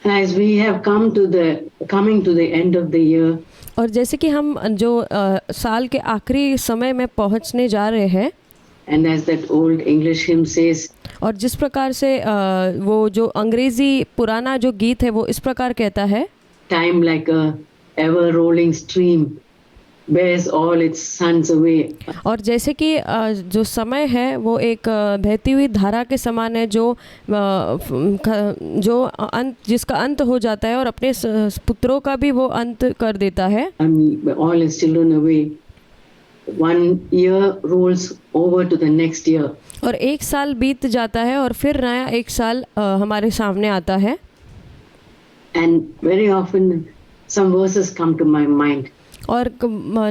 As we have coming to the end of the year, और जैसे कि हम जो साल के आखिरी समय में पहुंचने जा रहे हैं, and as that old English hymn says, और जिस प्रकार से वो जो अंग्रेज़ी पुराना जो गीत है वो इस प्रकार कहता है, time like a ever rolling stream bears all its sons away. और जैसे कि जो समय है वो एक बहती हुई धारा के समान है जो अंत जिसका अंत हो जाता है और अपने पुत्रों का भी वो अंत कर देता है। All its children away. One year rolls over to the next year. और एक साल बीत जाता है और फिर नया एक साल हमारे सामने आता है। And very often some verses come to my mind. और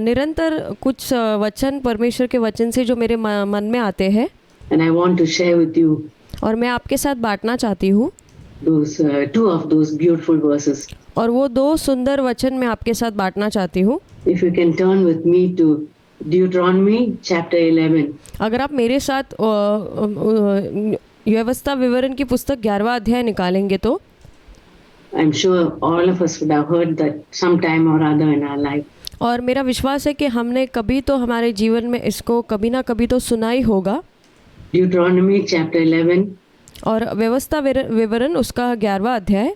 निरंतर कुछ वचन परमेश्वर के वचन से जो मेरे मन में आते हैं, And I want to share with you और मैं आपके साथ बांटना चाहती हूँ two of those beautiful verses. और वो दो सुंदर वचन मैं आपके साथ बांटना चाहती हूँ। If you can turn with me to Deuteronomy chapter 11. अगर आप मेरे साथ व्यवस्था विवरण की पुस्तक 11वां अध्याय निकालेंगे तो I'm sure all of us would have heard that sometime or other in our life. और मेरा विश्वास है कि हमने कभी तो हमारे जीवन में इसको कभी ना कभी तो सुना ही होगा। Deuteronomy chapter 11. और व्यवस्था विवरण उसका 11वां अध्याय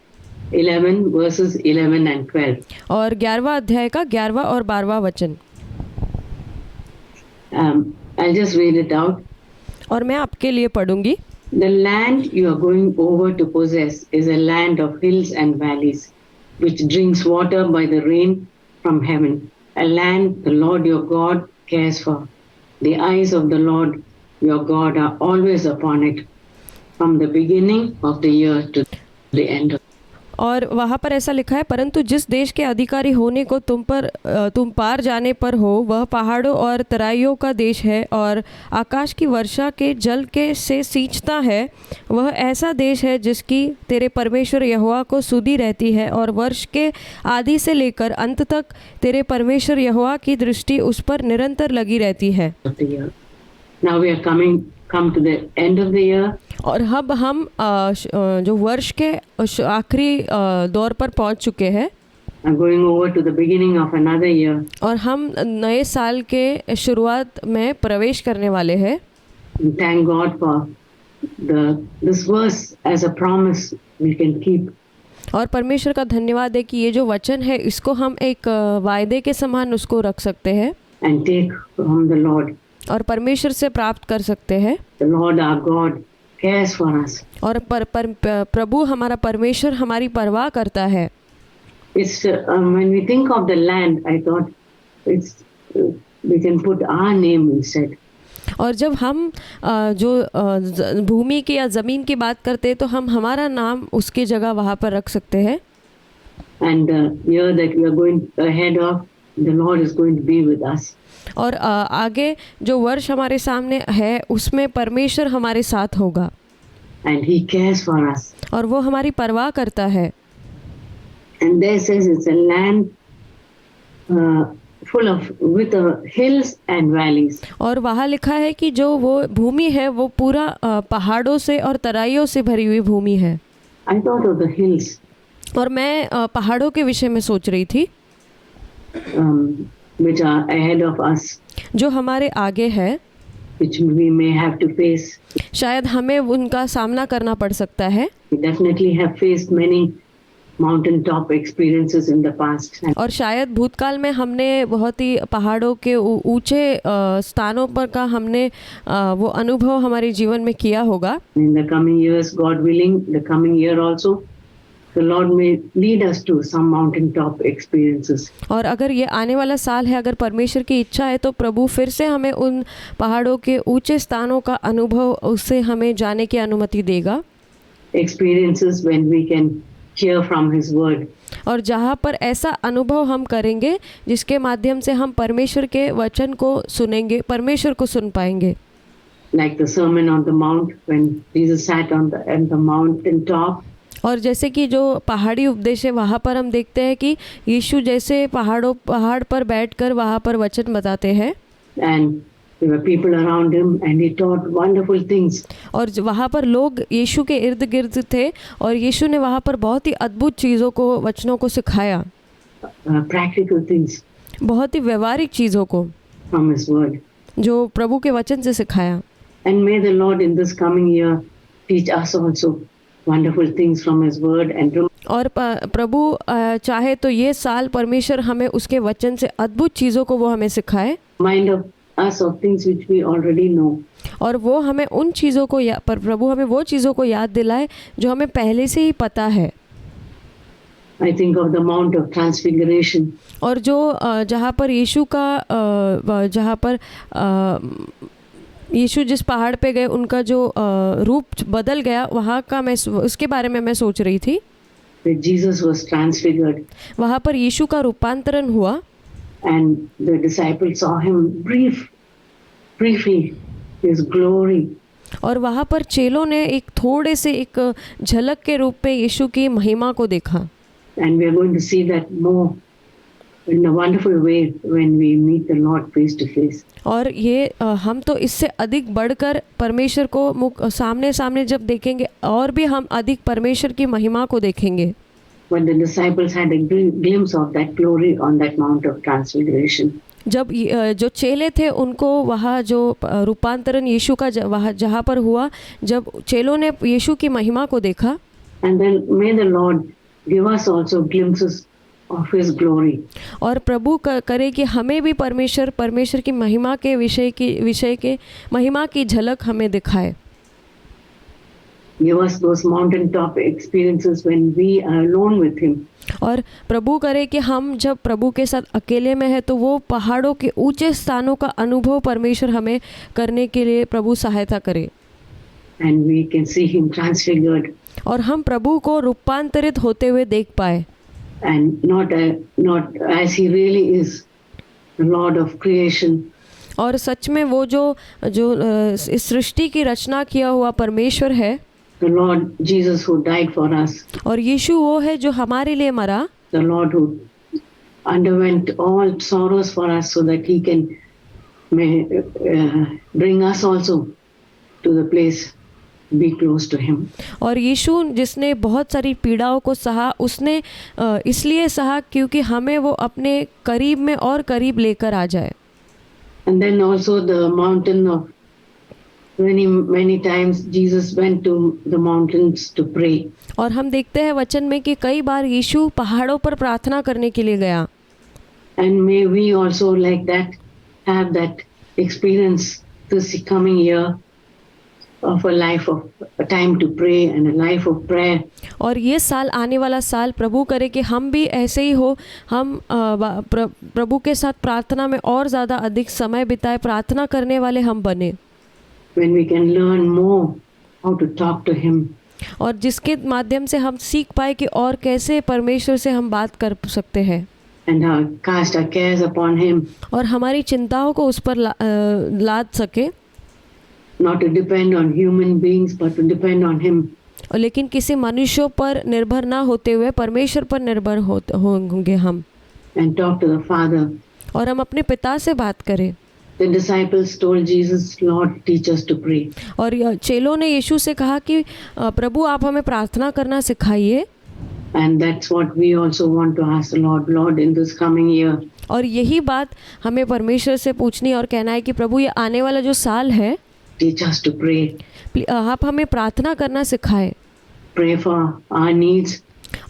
11 verses 11 and 12. और 11वां अध्याय का 11वां और 12वां वचन। I'll just read it out. और मैं आपके लिए पढ़ूंगी। The land you are going over to possess is a land of hills and valleys, which drinks water by the rain from heaven, a land the Lord your God cares for. The eyes of the Lord your God are always upon it, from the beginning of the year to the end of. और वहाँ पर ऐसा लिखा है, परंतु जिस देश के अधिकारी होने को तुम पार जाने पर हो, वह पहाड़ों और तराइयों का देश है और आकाश की वर्षा के जल के से सींचता है। वह ऐसा देश है जिसकी तेरे परमेश्वर यहोवा को सुधि रहती है और वर्ष के आदि से लेकर अंत तक तेरे परमेश्वर यहोवा की दृष्टि उस पर निरंतर लगी रहती है। Now we are come to the end of the year. और अब हम जो वर्ष के आखिरी दौर पर पहुंच चुके हैं। I'm going over to the beginning of another year. और हम नए साल के शुरुआत में प्रवेश करने वाले हैं। Thank God for this verse as a promise we can keep. और परमेश्वर का धन्यवाद है कि ये जो वचन है इसको हम एक वायदे के समान उसको रख सकते हैं And take from the Lord. और परमेश्वर से प्राप्त कर सकते हैं। The Lord our God cares for us. और प्रभु हमारा परमेश्वर हमारी परवाह करता है। It's when we think of the land, I thought we can put our name instead. और जब हम जो भूमि की या ज़मीन की बात करते हैं तो हम हमारा नाम उसकी जगह वहाँ पर रख सकते हैं। And the year that we are going ahead of, the Lord is going to be with us. और आगे जो वर्ष हमारे सामने है उसमें परमेश्वर हमारे साथ होगा। And He cares for us. और वो हमारी परवाह करता है। And there says it's a land full of with hills and valleys. और वहाँ लिखा है कि जो वो भूमि है वो पूरा पहाड़ों से और तराइयों से भरी हुई भूमि है। I thought of the hills. और मैं पहाड़ों के विषय में सोच रही थी which are ahead of us. जो हमारे आगे है, which we may have to face. शायद हमें उनका सामना करना पड़ सकता है। We definitely have faced many mountain top experiences in the past. और शायद भूतकाल में हमने बहुत ही पहाड़ों के ऊंचे स्थानों पर का हमने वो अनुभव हमारे जीवन में किया होगा। In the coming years, God willing, the coming year also, the Lord may lead us to some mountain top experiences. और अगर ये आने वाला साल है, अगर परमेश्वर की इच्छा है तो प्रभु फिर से हमें उन पहाड़ों के ऊंचे स्थानों का अनुभव उससे हमें जाने की अनुमति देगा। Experiences when we can hear from His word. और जहाँ पर ऐसा अनुभव हम करेंगे जिसके माध्यम से हम परमेश्वर के वचन को सुनेंगे, परमेश्वर को सुन पाएंगे। Like the Sermon on the Mount when Jesus sat on the mountain top. और जैसे कि जो पहाड़ी उपदेश है वहाँ पर हम देखते हैं कि यीशु जैसे पहाड़ पर बैठकर वहाँ पर वचन बताते हैं। And There were people around him and he taught wonderful things. और वहाँ पर लोग यीशु के इर्द गिर्द थे और यीशु ने वहाँ पर बहुत ही अद्भुत चीज़ों को, वचनों को सिखाया, Practical things बहुत ही व्यवहारिक चीज़ों को from his word. जो प्रभु के वचन से सिखाया। And may the Lord in this coming year teach us also wonderful things from his word and और प्रभु चाहे तो ये साल परमेश्वर हमें उसके वचन से अद्भुत चीज़ों को वो हमें सिखाए, remind of us of things which we already know. और वो हमें उन चीज़ों को पर प्रभु हमें वो चीज़ों को याद दिलाए जो हमें पहले से ही पता है। I think of the Mount of Transfiguration. और जो जहाँ पर यीशु का जहाँ पर यीशु जिस पहाड़ पे गए उनका जो रूप बदल गया, वहाँ का मैं उसके बारे में मैं सोच रही थी। Where Jesus was transfigured वहाँ पर यीशु का रूपांतरण हुआ and the disciples saw him briefly, his glory. और वहाँ पर चेलों ने एक थोड़े से एक झलक के रूप में यीशु की महिमा को देखा। And we are going to see that more in a wonderful way when we meet the Lord face to face. और ये हम तो इससे अधिक बढ़कर परमेश्वर को सामने सामने जब देखेंगे और भी हम अधिक परमेश्वर की महिमा को देखेंगे। But the disciples had a glimpse of that glory on that Mount of Transfiguration. जब जो चेले थे उनको वहाँ जो रूपांतरण यीशु का वहाँ जहाँ पर हुआ, जब चेलों ने यीशु की महिमा को देखा। And then may the Lord give us also glimpses of his glory. और प्रभु करे कि हमें भी परमेश्वर की महिमा के विषय के महिमा की झलक हमें दिखाए। Give us those mountaintop experiences when we are alone with him. और प्रभु करे कि हम जब प्रभु के साथ अकेले में है तो वो पहाड़ों के ऊंचे स्थानों का अनुभव परमेश्वर हमें करने के लिए प्रभु सहायता करे। And we can see him transfigured. और हम प्रभु को रूपांतरित होते हुए देख पाए। And not as he really is, the Lord of creation. और सच में वो जो इस सृष्टि की रचना किया हुआ परमेश्वर है, The Lord Jesus who died for us. और यीशु वो है जो हमारे लिए मरा। The Lord who underwent all sorrows for us so that he can bring us also to the place, be close to him. और यीशु जिसने बहुत सारी पीड़ाओं को सहा, उसने इसलिए सहा क्योंकि हमें वो अपने करीब में और करीब लेकर आ जाए। And then also the mountain of many times Jesus went to the mountains to pray. और हम देखते हैं वचन में कि कई बार यीशु पहाड़ों पर प्रार्थना करने के लिए गया। And may we also like that have that experience this coming year of a life of a time to pray and a life of prayer. और ये साल, आने वाला साल प्रभु करे कि हम भी ऐसे ही हो, हम प्रभु के साथ प्रार्थना में और ज़्यादा अधिक समय बिताए, प्रार्थना करने वाले हम बने। When we can learn more how to talk to him. और जिसके माध्यम से हम सीख पाए कि और कैसे परमेश्वर से हम बात कर सकते हैं। And cast our cares upon him. और हमारी चिंताओं को उस पर लाद सके। Not to depend on human beings but to depend on him. और लेकिन किसी मनुष्यों पर निर्भर ना होते हुए परमेश्वर पर निर्भर होंगे हम। And talk to the Father. और हम अपने पिता से बात करें। The disciples told Jesus, Lord, teach us to pray. और चेलों ने यीशु से कहा कि प्रभु आप हमें प्रार्थना करना सिखाइए। And that's what we also want to ask the Lord, Lord, in this coming year. और यही बात हमें परमेश्वर से पूछनी और कहना है कि प्रभु ये आने वाला जो साल है, Teach us to pray. आप हमें प्रार्थना करना सिखाए। Pray for our needs.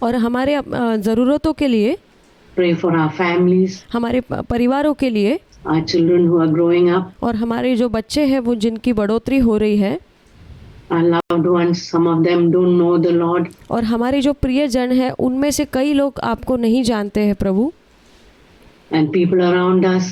और हमारे ज़रूरतों के लिए, Pray for our families. हमारे परिवारों के लिए, Our children who are growing up. और हमारे जो बच्चे हैं वो जिनकी बढ़ोतरी हो रही है। Our loved ones, some of them don't know the Lord. और हमारे जो प्रियजन हैं उनमें से कई लोग आपको नहीं जानते हैं प्रभु। And people around us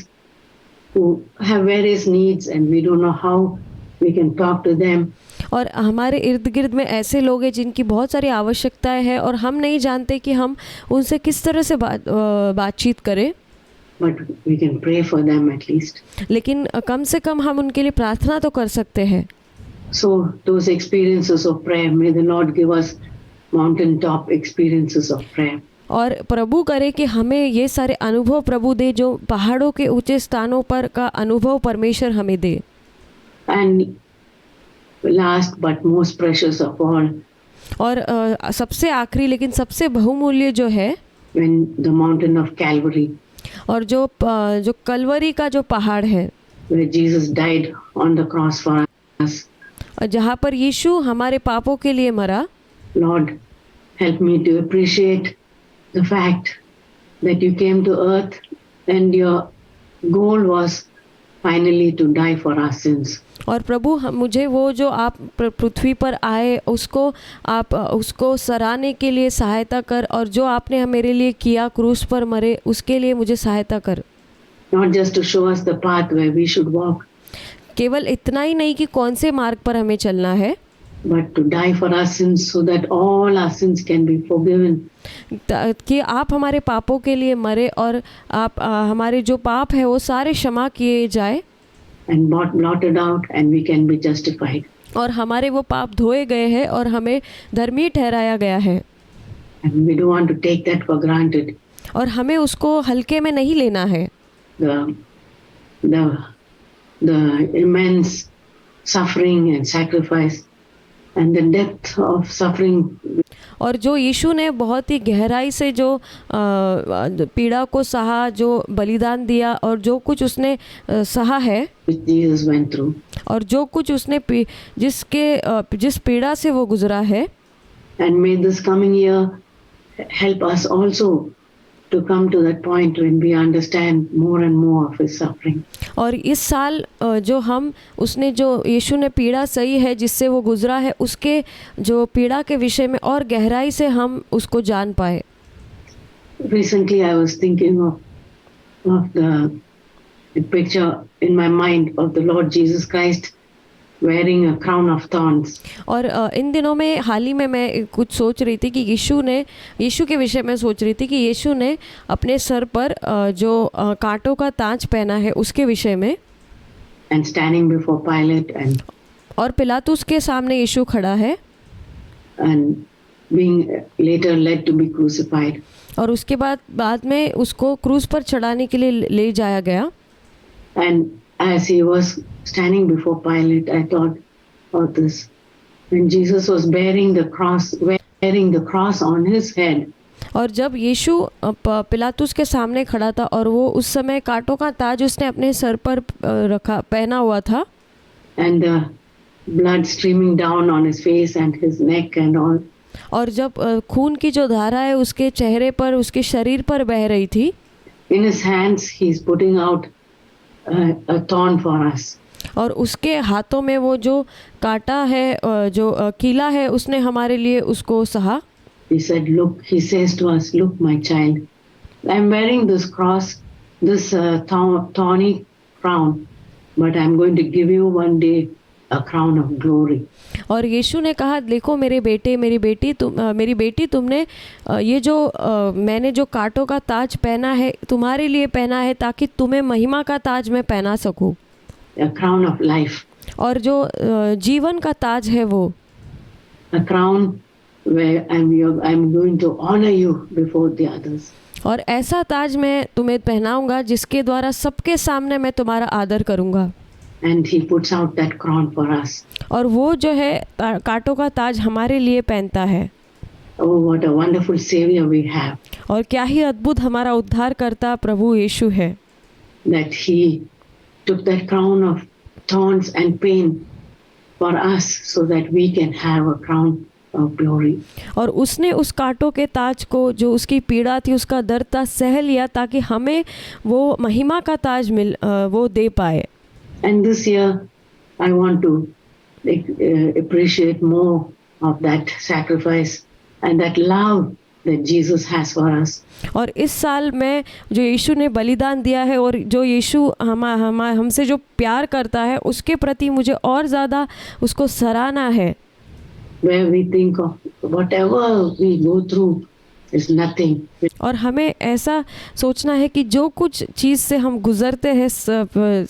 who have various needs and we don't know how we can talk to them. और हमारे इर्द गिर्द में ऐसे लोग हैं जिनकी बहुत सारी आवश्यकताएं हैं और हम नहीं जानते कि हम उनसे किस तरह से बातचीत करें। But we can pray for them at least. लेकिन कम से कम हम उनके लिए प्रार्थना तो कर सकते हैं। So those experiences of prayer, may the Lord give us mountaintop experiences of prayer. और प्रभु करे कि हमें ये सारे अनुभव प्रभु दे, जो पहाड़ों के ऊंचे स्थानों पर का अनुभव परमेश्वर हमें दे। And last but most precious of all, और सबसे आखिरी लेकिन सबसे बहुमूल्य जो है, when the mountain of Calvary, और जो कलवरी का जो पहाड़ है, where Jesus died on the cross for us. जहाँ पर यीशु हमारे पापों के लिए मरा। Lord, help me to appreciate the fact that you came to earth and your goal was finally to die for our sins. और प्रभु मुझे वो जो आप पृथ्वी पर आए उसको आप उसको सराहने के लिए सहायता कर, और जो आपने मेरे लिए किया क्रूस पर मरे उसके लिए मुझे सहायता कर। Not just to show us the path where we should walk, केवल इतना ही नहीं कि कौन से मार्ग पर हमें चलना है, but to die for our sins so that all our sins can be forgiven. कि आप हमारे पापों के लिए मरे और आप हमारे जो पाप है वो सारे क्षमा किए जाए, And blotted out, and we can be justified. और हमारे वो पाप धोए गए हैं और हमें धर्मी ठहराया गया है। And we don't want to take that for granted. और हमें उसको हल्के में नहीं लेना है। The immense suffering and sacrifice and the depth of suffering. और जो यीशु ने बहुत ही गहराई से जो पीड़ा को सहा, जो बलिदान दिया, और जो कुछ उसने सहा है, Which Jesus went through. और जो कुछ उसने जिस पीड़ा से वो गुजरा है। And may this coming year help us also to come to that point when we understand more and more of his suffering. और इस साल जो हम उसने जो यीशु ने पीड़ा सही है जिससे वो गुजरा है, उसके जो पीड़ा के विषय में और गहराई से हम उसको जान पाए। Recently I was thinking of the picture in my mind of the Lord Jesus Christ wearing a crown of thorns. और इन दिनों में हाल ही में मैं कुछ सोच रही थी कि यीशु के विषय में सोच रही थी कि यीशु ने अपने सर पर जो कांटों का ताज पहना है उसके विषय में। And standing before Pilate and और पिलातुस के सामने यीशु खड़ा है, and being later led to be crucified. और उसके बाद में उसको क्रूस पर चढ़ाने के लिए ले जाया गया। And as he was standing before Pilate, I thought of this. When Jesus was wearing the cross on his head. और जब यीशु पिलातुस के सामने खड़ा था और वो उस समय कांटों का ताज उसने अपने सर पर पहना हुआ था, And the blood streaming down on his face and his neck and all. और जब खून की जो धारा है उसके चेहरे पर, उसके शरीर पर बह रही थी। In his hands he's putting out a thorn for us. और उसके हाथों में वो जो कांटा है, जो कीला है, उसने हमारे लिए उसको सहा। He says to us, look my child, I'm wearing this cross, this thorny crown, but I'm going to give you one day a crown of glory. और यीशु ने कहा, देखो मेरे बेटे, मेरी बेटी, तुमने ये जो मैंने जो कांटों का ताज पहना है तुम्हारे लिए पहना है, ताकि तुम्हें महिमा का ताज मैं पहना सकूं। A crown of life. और जो जीवन का ताज है वो। A crown where I'm going to honor you before the others. और ऐसा ताज मैं तुम्हें पहनाऊंगा जिसके द्वारा सबके सामने मैं तुम्हारा आदर करूंगा। And he puts out that crown for us. और वो जो है कांटों का ताज हमारे लिए पहनता है। Oh, what a wonderful savior we have. और क्या ही अद्भुत हमारा उद्धार करता प्रभु यीशु है। That he took that crown of thorns and pain for us so that we can have a crown of glory. और उसने उस कांटों के ताज को, जो उसकी पीड़ा थी, उसका दर्द था, सह लिया ताकि हमें वो महिमा का ताज वो दे पाए। And this year I want to appreciate more of that sacrifice and that love that Jesus has for us. और इस साल में जो यीशु ने बलिदान दिया है और जो यीशु हमसे जो प्यार करता है उसके प्रति मुझे और ज़्यादा उसको सराहना है। Where we think of whatever we go through is nothing. और हमें ऐसा सोचना है कि जो कुछ चीज़ से हम गुजरते हैं,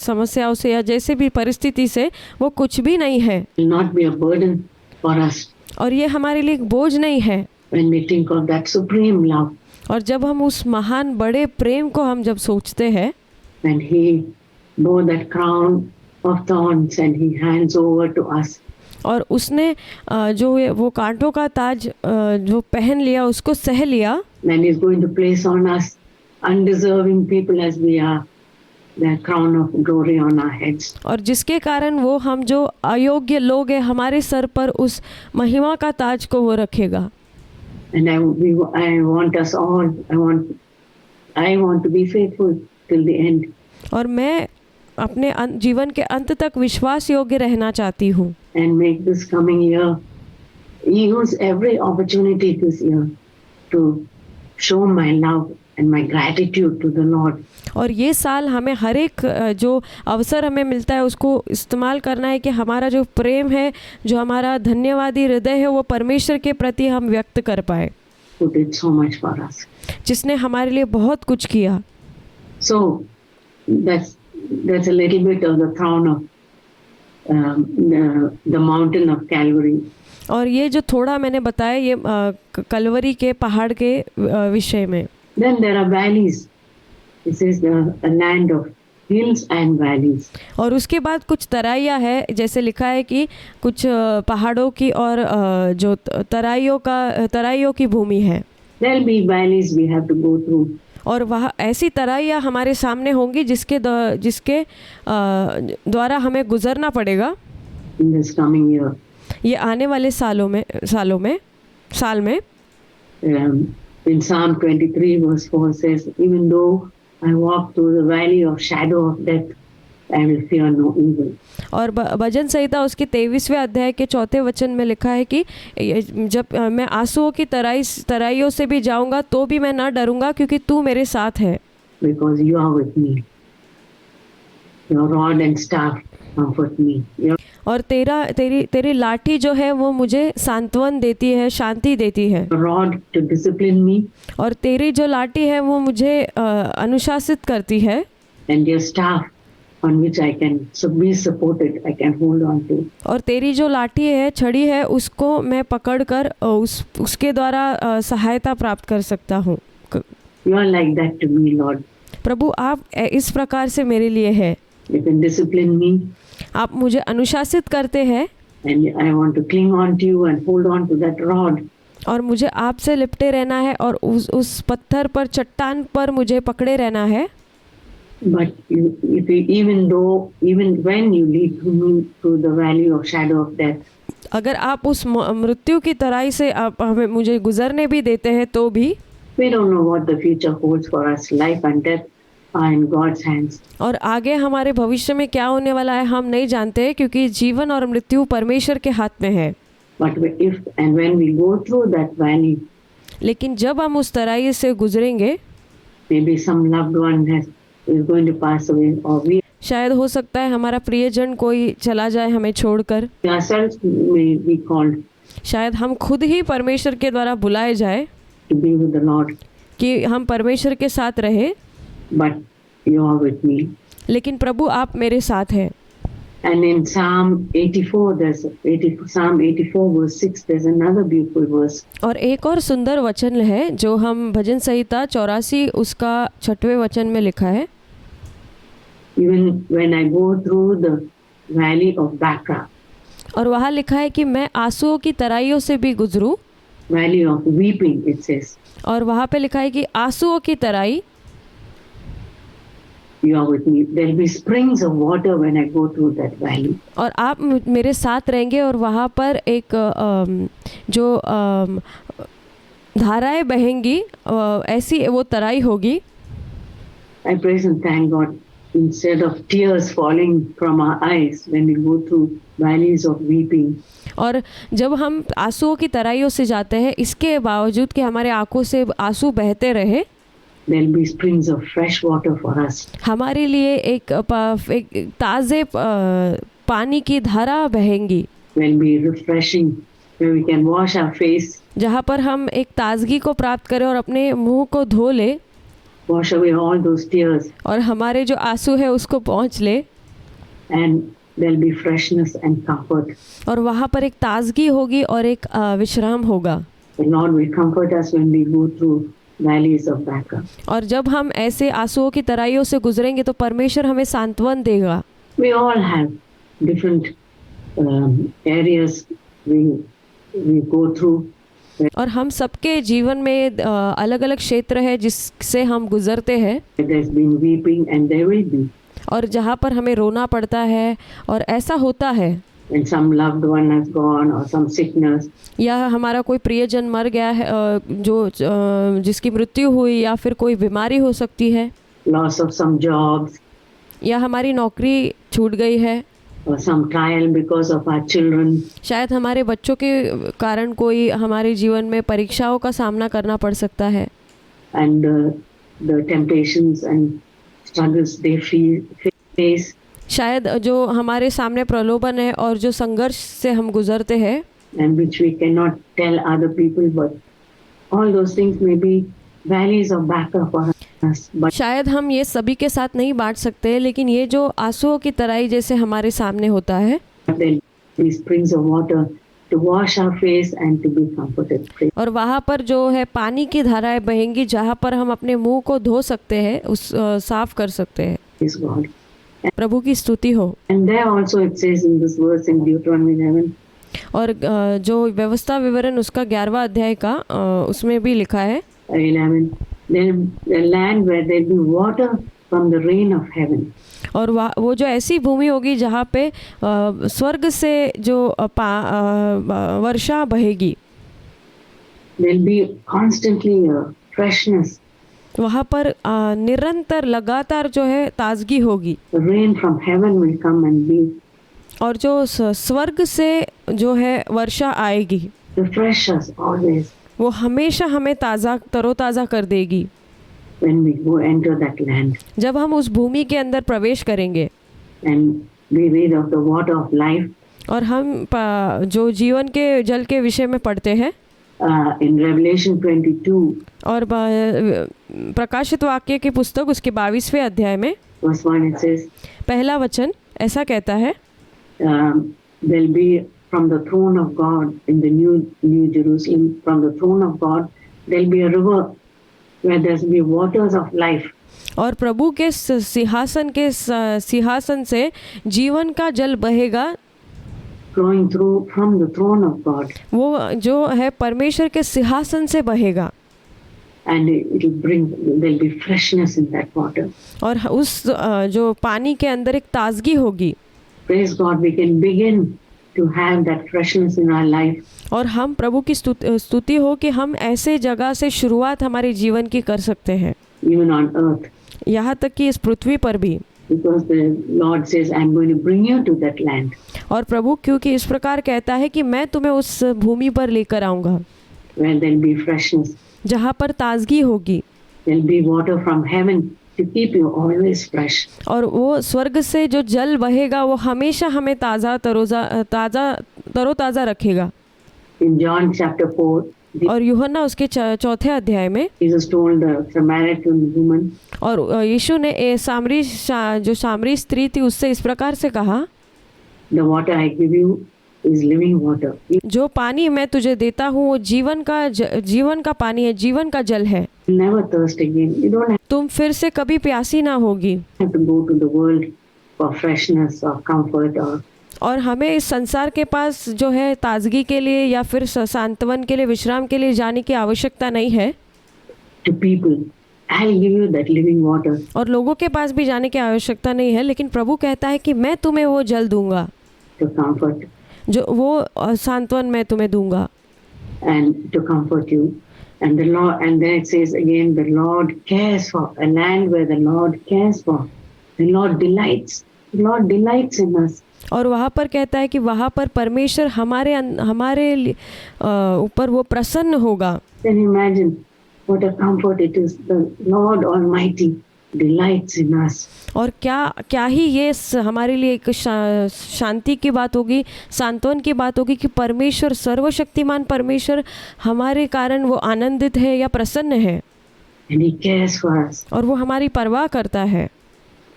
समस्याओं से या जैसे भी परिस्थिति से, वो कुछ भी नहीं है। Will not be a burden for us. और ये हमारे लिए एक बोझ नहीं है। When we think of that supreme love. और जब हम उस महान बड़े प्रेम को हम जब सोचते हैं, and He bore that crown of thorns and He hands over to us. और उसने वो कांटों का ताज जो पहन लिया, उसको सह लिया, Then He's going to place on us, undeserving people as we are, the crown of glory on our heads. और जिसके कारण वो हम जो अयोग्य लोग हैं, हमारे सर पर उस महिमा का ताज को वो रखेगा। And I want us all, I want to be faithful till the end. और मैं अपने जीवन के अंत तक विश्वास योग्य रहना चाहती हूँ। And make this coming year, use every opportunity this year to show my love and my gratitude to the Lord. और ये साल हमें हर एक जो अवसर हमें मिलता है उसको इस्तेमाल करना है कि हमारा जो प्रेम है, जो हमारा धन्यवादी हृदय है, वो परमेश्वर के प्रति हम व्यक्त कर पाए, Who did so much for us. जिसने हमारे लिए बहुत कुछ किया। So that's a little bit of the crown of the mountain of Calvary. और ये जो थोड़ा मैंने बताया ये कलवरी के पहाड़ के विषय में। Then there are valleys. This is a land of hills and valleys. और उसके बाद कुछ तराइयाँ है, जैसे लिखा है कि कुछ पहाड़ों की और जो तराइयों की भूमि है। There'll be valleys we have to go through. और वह ऐसी तराइयाँ हमारे सामने होंगी जिसके द्वारा हमें गुजरना पड़ेगा In this coming year. ये आने वाले साल में। In Psalm 23 verse 4 says, even though I walk through the valley of shadow of death, I will fear no evil. और भजन संहिता उसके 23वें अध्याय के 4 वचन में लिखा है कि जब मैं आंसुओं की तराइयों से भी जाऊंगा तो भी मैं ना डरूंगा, क्योंकि तू मेरे साथ है। Because you are with me. Your rod and staff comfort me. और तेरी लाठी जो है वो मुझे सांत्वन देती है, शांति देती है। Your rod to discipline me. और तेरी जो लाठी है वो मुझे अनुशासित करती है। And your staff on which I can be supported, I can hold on to. और तेरी जो लाठी है, छड़ी है, उसको मैं पकड़कर उसके द्वारा सहायता प्राप्त कर सकता हूँ। You are like that to me, Lord. प्रभु आप इस प्रकार से मेरे लिए है। You can discipline me. आप मुझे अनुशासित करते हैं। And I want to cling on to you and hold on to that rod. और मुझे आपसे लिपटे रहना है और उस पत्थर पर, चट्टान पर मुझे पकड़े रहना है। But even when you lead me through the valley of shadow of death, अगर आप उस मृत्यु की तराई से आप मुझे गुजरने भी देते हैं तो भी, we don't know what the future holds for us. Life and death are in God's hands. और आगे हमारे भविष्य में क्या होने वाला है हम नहीं जानते, क्योंकि जीवन और मृत्यु परमेश्वर के हाथ में है। But if and when we go through that valley, लेकिन जब हम उस तराई से गुजरेंगे, maybe some loved one is going to pass away, or we शायद हो सकता है हमारा प्रियजन कोई चला जाए हमें छोड़कर, ourselves may be called शायद हम खुद ही परमेश्वर के द्वारा बुलाए जाए to be with the Lord. कि हम परमेश्वर के साथ रहे। But you are with me. लेकिन प्रभु आप मेरे साथ हैं। And in Psalm 84 verse 6, there's another beautiful verse. और एक और सुंदर वचन है जो हम भजन संहिता 84 उसका 6वें वचन में लिखा है। Even when I go through the valley of Baca, और वहाँ लिखा है कि मैं आंसुओं की तराइयों से भी गुजरूं, valley of weeping it says, और वहाँ पे लिखा है कि आंसुओं की तराई, you are with me. There'll be springs of water when I go through that valley. और आप मेरे साथ रहेंगे और वहाँ पर एक जो धाराएं बहेंगी, ऐसी वो तराई होगी। I praise and thank God. Instead of tears falling from our eyes when we go through valleys of weeping, और जब हम आंसुओं की तराइयों से जाते हैं, इसके बावजूद कि हमारे आंखों से आंसू बहते रहे, there'll be springs of fresh water for us. हमारे लिए एक ताज़े पानी की धारा बहेंगी, Will be refreshing, where we can wash our face, जहाँ पर हम एक ताजगी को प्राप्त करें और अपने मुंह को धो ले, wash away all those tears, और हमारे जो आंसू है उसको पोंछ ले, and there'll be freshness and comfort. और वहाँ पर एक ताजगी होगी और एक विश्राम होगा। The Lord will comfort us when we go through valleys of Baca. और जब हम ऐसे आंसुओं की तराइयों से गुजरेंगे तो परमेश्वर हमें सांत्वन देगा। We all have different areas we go through. और हम सबके जीवन में अलग अलग क्षेत्र है जिससे हम गुजरते हैं, There's been weeping and there will be. और जहाँ पर हमें रोना पड़ता है और ऐसा होता है। When some loved one has gone or some sickness, या हमारा कोई प्रियजन मर गया है, जिसकी मृत्यु हुई, या फिर कोई बीमारी हो सकती है, loss of some jobs, या हमारी नौकरी छूट गई है, or some trial because of our children. शायद हमारे बच्चों के कारण कोई हमारे जीवन में परीक्षाओं का सामना करना पड़ सकता है। And the temptations and struggles they face. शायद जो हमारे सामने प्रलोभन है और जो संघर्ष से हम गुजरते हैं, And which we cannot tell other people, but all those things may be valleys of Baca for us. But शायद हम ये सभी के साथ नहीं बांट सकते, लेकिन ये जो आंसुओं की तराई जैसे हमारे सामने होता है, there will be springs of water to wash our face and to be comforted. और वहाँ पर जो है पानी की धाराएं बहेंगी जहाँ पर हम अपने मुंह को धो सकते हैं, उस साफ कर सकते हैं। Praise God. प्रभु की स्तुति हो। And there also it says in this verse in Deuteronomy 11, और जो व्यवस्था विवरण उसका 11वां अध्याय का उसमें भी लिखा है 11, the land where there be water from the rain of heaven. और वो जो ऐसी भूमि होगी जहाँ पे स्वर्ग से जो वर्षा बहेगी, There will be constantly a freshness. वहाँ पर निरंतर लगातार जो है ताजगी होगी, The rain from heaven will come and be और जो स्वर्ग से जो है वर्षा आएगी refresh us always वो हमेशा हमें ताज़ा तरोताज़ा कर देगी when we go enter that land जब हम उस भूमि के अंदर प्रवेश करेंगे। and we read of the water of life. और हम जो जीवन के जल के विषय में पढ़ते हैं In Revelation 22, और प्रकाशित वाक्य की पुस्तक उसके 22वें अध्याय में verse 1, it says, पहला वचन ऐसा कहता है, there'll be from the throne of God in the New Jerusalem, from the throne of God, there'll be a river where there'll be waters of life. और प्रभु के सिंहासन से जीवन का जल बहेगा, Flowing through from the throne of God, वो जो है परमेश्वर के सिंहासन से बहेगा, and there'll be freshness in that water. और उस जो पानी के अंदर एक ताजगी होगी। Praise God, we can begin to have that freshness in our life. और हम प्रभु की स्तुति हो कि हम ऐसे जगह से शुरुआत हमारे जीवन की कर सकते हैं, Even on earth, यहाँ तक कि इस पृथ्वी पर भी। because the Lord says, I'm going to bring you to that land और प्रभु क्योंकि इस प्रकार कहता है कि मैं तुम्हें उस भूमि पर लेकर आऊँगा where there'll be freshness. जहाँ पर ताजगी होगी, There'll be water from heaven to keep you always fresh. और वो स्वर्ग से जो जल बहेगा वो हमेशा हमें तरोताज़ा रखेगा। In John chapter 4, और यूहन्ना उसके चौथे अध्याय में Jesus told the Samaritan woman, और यीशु ने जो सामरी स्त्री थी उससे इस प्रकार से कहा, the water I give you is living water. You जो पानी मैं तुझे देता हूँ वो जीवन का पानी है, जीवन का जल है। will never thirst again. You don't तुम फिर से कभी प्यासी ना होगी। have to go to the world for freshness or comfort or और हमें इस संसार के पास जो है ताजगी के लिए या फिर सांत्वन के लिए, विश्राम के लिए जाने की आवश्यकता नहीं है, to people. I'll give you that living water. और लोगों के पास भी जाने की आवश्यकता नहीं है, लेकिन प्रभु कहता है कि मैं तुम्हें वो जल दूंगा, To comfort जो वो सांत्वन मैं तुम्हें दूंगा। and to comfort you. And the Lord, and then it says again, the Lord cares for a land where the Lord cares for. The Lord delights. The Lord delights in us. और वहाँ पर कहता है कि वहाँ पर परमेश्वर हमारे ऊपर वो प्रसन्न होगा। Then imagine what a comfort it is. The Lord Almighty delights in us. और क्या ही ये हमारे लिए एक शांति की बात होगी, सांत्वन की बात होगी कि परमेश्वर, सर्वशक्तिमान परमेश्वर हमारे कारण वो आनंदित है या प्रसन्न है, And He cares for us. और वो हमारी परवाह करता है।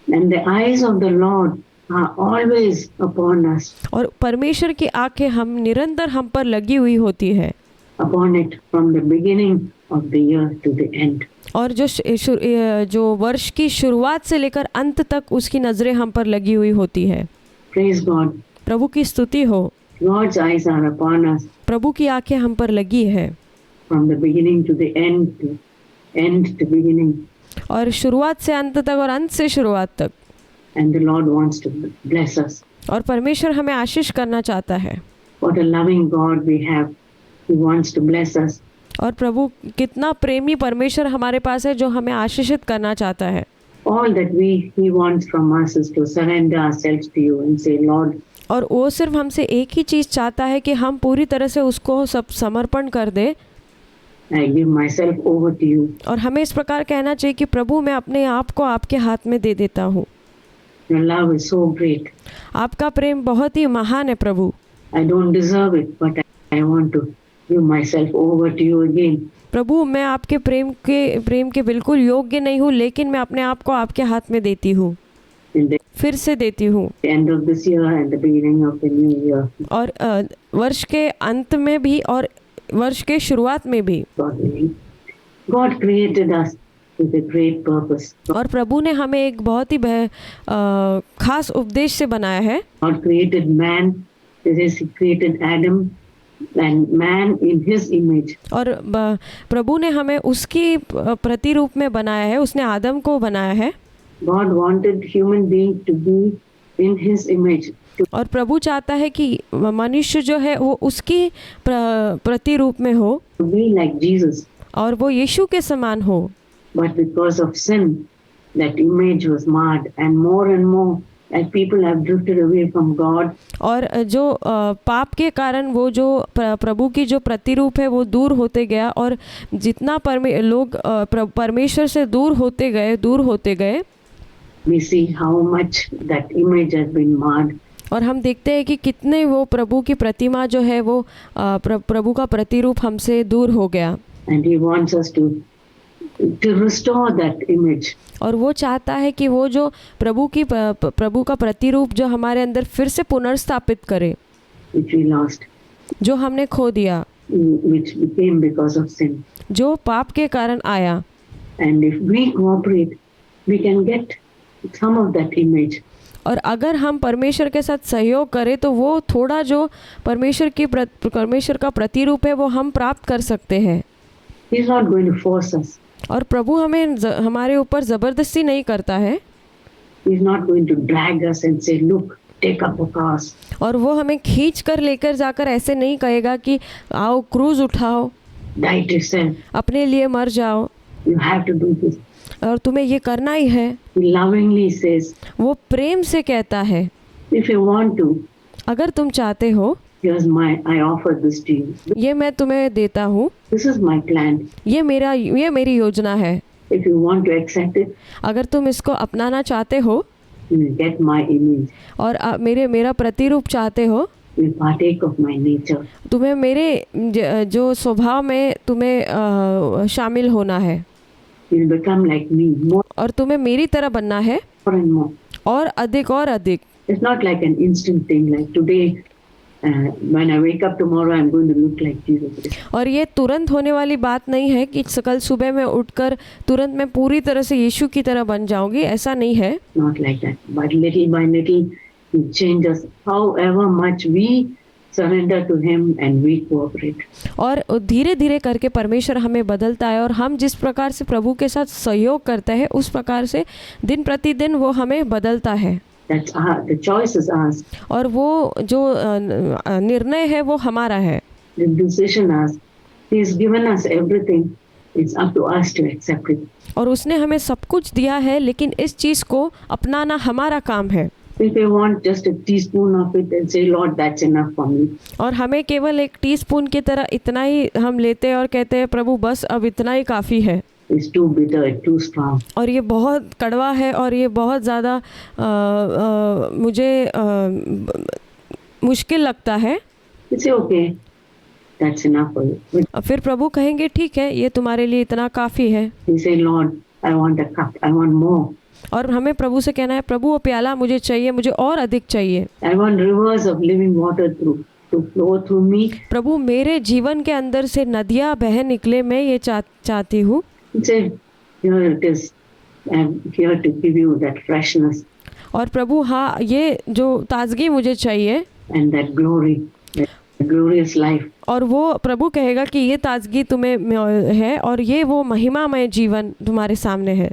And the eyes of the Lord are always upon us. और परमेश्वर की आंखें निरंतर हम पर लगी हुई होती है, Upon it from the beginning of the year to the end. और जो वर्ष की शुरुआत से लेकर अंत तक उसकी नज़रें हम पर लगी हुई होती है। Praise God. प्रभु की स्तुति हो। God's eyes are upon us प्रभु की आंखें हम पर लगी है from the beginning to the end to beginning. और शुरुआत से अंत तक और अंत से शुरुआत तक। And the Lord wants to bless us. और परमेश्वर हमें आशीष करना चाहता है। What a loving God we have. He wants to bless us. और प्रभु कितना प्रेमी परमेश्वर हमारे पास है जो हमें आशीषित करना चाहता है। All that He wants from us is to surrender ourselves to you and say, Lord, और वो सिर्फ हमसे एक ही चीज़ चाहता है कि हम पूरी तरह से उसको सब समर्पण कर दे। I give myself over to you. और हमें इस प्रकार कहना चाहिए कि प्रभु मैं अपने आप को आपके हाथ में दे देता हूँ। Your love is so great. आपका प्रेम बहुत ही महान है प्रभु। I don't deserve it, but I want to give myself over to you again. प्रभु मैं आपके प्रेम के बिल्कुल योग्य नहीं हूँ, लेकिन मैं अपने आप को आपके हाथ में देती हूँ, In the फिर से देती हूँ। end of this year and the beginning of the new year. और वर्ष के अंत में भी और वर्ष के शुरुआत में भी। God willing. God created us with a great purpose. और प्रभु ने हमें एक बहुत ही खास उपदेश से बनाया है। God created man. This is He created Adam and man in His image. और प्रभु ने हमें उसकी प्रतिरूप में बनाया है, उसने आदम को बनाया है। God wanted human being to be in His image. और प्रभु चाहता है कि मनुष्य जो है वो उसकी प्रतिरूप में हो, To be like Jesus. और वो यीशु के समान हो। But because of sin, that image was marred, and more as people have drifted away from God. और जो पाप के कारण वो जो प्रभु की जो प्रतिरूप है वो दूर होते गया, और जितना लोग परमेश्वर से दूर होते गए, We see how much that image has been marred. और हम देखते हैं कि कितने वो प्रभु की प्रतिमा जो है वो प्रभु का प्रतिरूप हमसे दूर हो गया। And He wants us to restore that image. और वो चाहता है कि वो जो प्रभु का प्रतिरूप जो हमारे अंदर फिर से पुनर्स्थापित करे, Which we lost, जो हमने खो दिया, which came because of sin. जो पाप के कारण आया। And if we cooperate, we can get some of that image. और अगर हम परमेश्वर के साथ सहयोग करें तो वो थोड़ा जो परमेश्वर का प्रतिरूप है वो हम प्राप्त कर सकते हैं। He's not going to force us. और प्रभु हमारे ऊपर ज़बरदस्ती नहीं करता है। He's not going to drag us and say, look, take up a cross. और वो हमें खींच कर लेकर जाकर ऐसे नहीं कहेगा कि आओ क्रूज उठाओ, Die to self. अपने लिए मर जाओ, You have to do this. और तुम्हें ये करना ही है। He lovingly says, वो प्रेम से कहता है, if you want to, अगर तुम चाहते हो, I offer this to you. ये मैं तुम्हें देता हूँ, This is my plan. ये मेरी योजना है। If you want to accept it, अगर तुम इसको अपनाना चाहते हो you will get my image. और मेरा प्रतिरूप चाहते हो, You will partake of my nature. तुम्हें मेरे जो स्वभाव में तुम्हें शामिल होना है, You will become like me, more और तुम्हें मेरी तरह बनना है, and more. और अधिक। It's not like an instant thing, like today, when I wake up tomorrow, I'm going to look like Jesus. और ये तुरंत होने वाली बात नहीं है कि कल सुबह में उठकर तुरंत मैं पूरी तरह से यीशु की तरह बन जाऊंगी, ऐसा नहीं है। Not like that. But little by little, He changes however much we surrender to Him and we cooperate. और धीरे धीरे करके परमेश्वर हमें बदलता है, और हम जिस प्रकार से प्रभु के साथ सहयोग करते हैं उस प्रकार से दिन प्रतिदिन वो हमें बदलता है। The choice is ours. और वो जो निर्णय है वो हमारा है। The decision is, He has given us everything. It's up to us to accept it. और उसने हमें सब कुछ दिया है, लेकिन इस चीज़ को अपनाना हमारा काम है। If we want just a teaspoon of it and say, Lord, that's enough for me. और हमें केवल एक टीस्पून की तरह इतना ही हम लेते हैं और कहते हैं प्रभु बस अब इतना ही काफ़ी है। It's too bitter, it's too strong. और ये बहुत कड़वा है और ये बहुत ज़्यादा मुझे मुश्किल लगता है। You say, okay, that's enough for you. फिर प्रभु कहेंगे ठीक है, ये तुम्हारे लिए इतना काफ़ी है। You say, Lord, I want a cup, I want more. और हमें प्रभु से कहना है प्रभु वो प्याला मुझे चाहिए, मुझे और अधिक चाहिए। I want rivers of living water to to flow through me. प्रभु मेरे जीवन के अंदर से नदियाँ बह निकले, मैं ये चाहती हूँ। He said, here it is. I'm here to give you that freshness और प्रभु हाँ, ये जो ताजगी मुझे चाहिए and that glory, that glorious life. और वो प्रभु कहेगा कि ये ताजगी तुम्हें है और ये वो महिमामय जीवन तुम्हारे सामने है।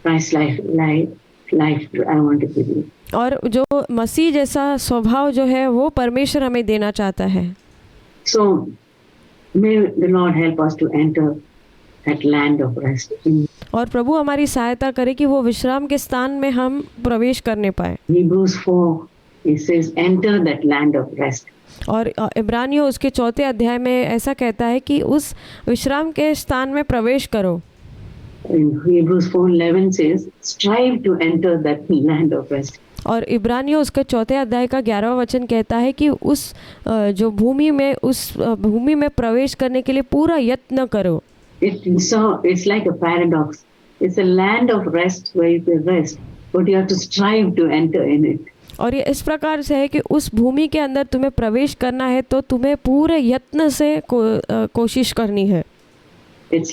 Christ life I want to give you. और जो मसीह जैसा स्वभाव जो है वो परमेश्वर हमें देना चाहता है। So may the Lord help us to enter that land of rest. और प्रभु हमारी सहायता करे कि वो विश्राम के स्थान में हम प्रवेश करने पाए। Hebrews 4, it says, enter that land of rest. और इब्रानियों उसके 4 अध्याय में ऐसा कहता है कि उस विश्राम के स्थान में प्रवेश करो। In Hebrews 4:11 says, strive to enter that land of rest. और इब्रानियों उसके 4 अध्याय का 11वां वचन कहता है कि उस जो भूमि में प्रवेश करने के लिए पूरा यत्न करो। It's like a paradox. It's a land of rest where you can rest, but you have to strive to enter in it. और ये इस प्रकार से है कि उस भूमि के अंदर तुम्हें प्रवेश करना है तो तुम्हें पूरे यत्न से कोशिश करनी है। It's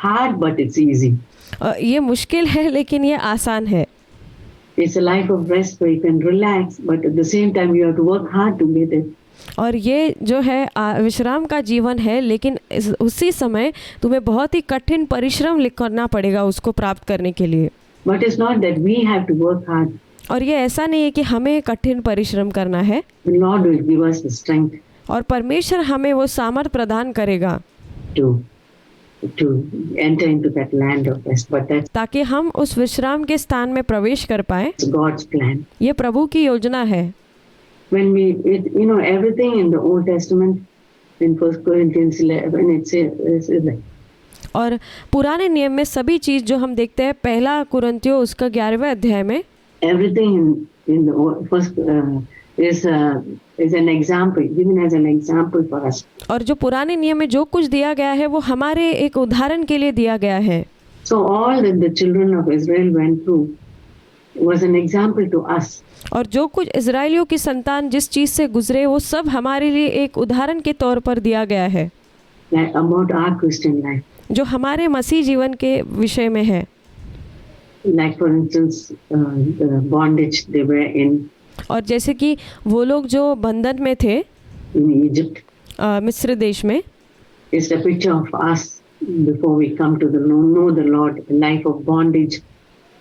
hard but it's easy. ये मुश्किल है लेकिन ये आसान है। It's a life of rest where you can relax, but at the same time you have to work hard to get it. और ये जो है विश्राम का जीवन है, लेकिन उसी समय तुम्हें बहुत ही कठिन परिश्रम करना पड़ेगा उसको प्राप्त करने के लिए। But it's not that we have to work hard. और ये ऐसा नहीं है कि हमें कठिन परिश्रम करना है। The Lord will give us the strength और परमेश्वर हमें वो सामर्थ प्रदान करेगा to enter into that land of rest. But that's ताकि हम उस विश्राम के स्थान में प्रवेश कर पाए। God's plan. ये प्रभु की योजना है। When everything in the Old Testament, in 1 Corinthians 11, it says, और पुराने नियम में सभी चीज जो हम देखते हैं, पहला कुरिन्थियों उसका 11वें अध्याय में everything in the first is an example, given as an example for us. और जो पुराने नियम में जो कुछ दिया गया है वो हमारे एक उदाहरण के लिए दिया गया है। So all that the children of Israel went through was an example to us. और जो कुछ इजराइलियों की संतान जिस चीज से गुजरे वो सब हमारे लिए एक उदाहरण के तौर पर दिया गया है। Like about our Christian life. जो हमारे मसीह जीवन के विषय में है। Like for instance, the bondage they were in. और जैसे कि वो लोग जो बंधन में थे in Egypt. मिस्र देश में। It's a picture of us before we come to know the Lord, a life of bondage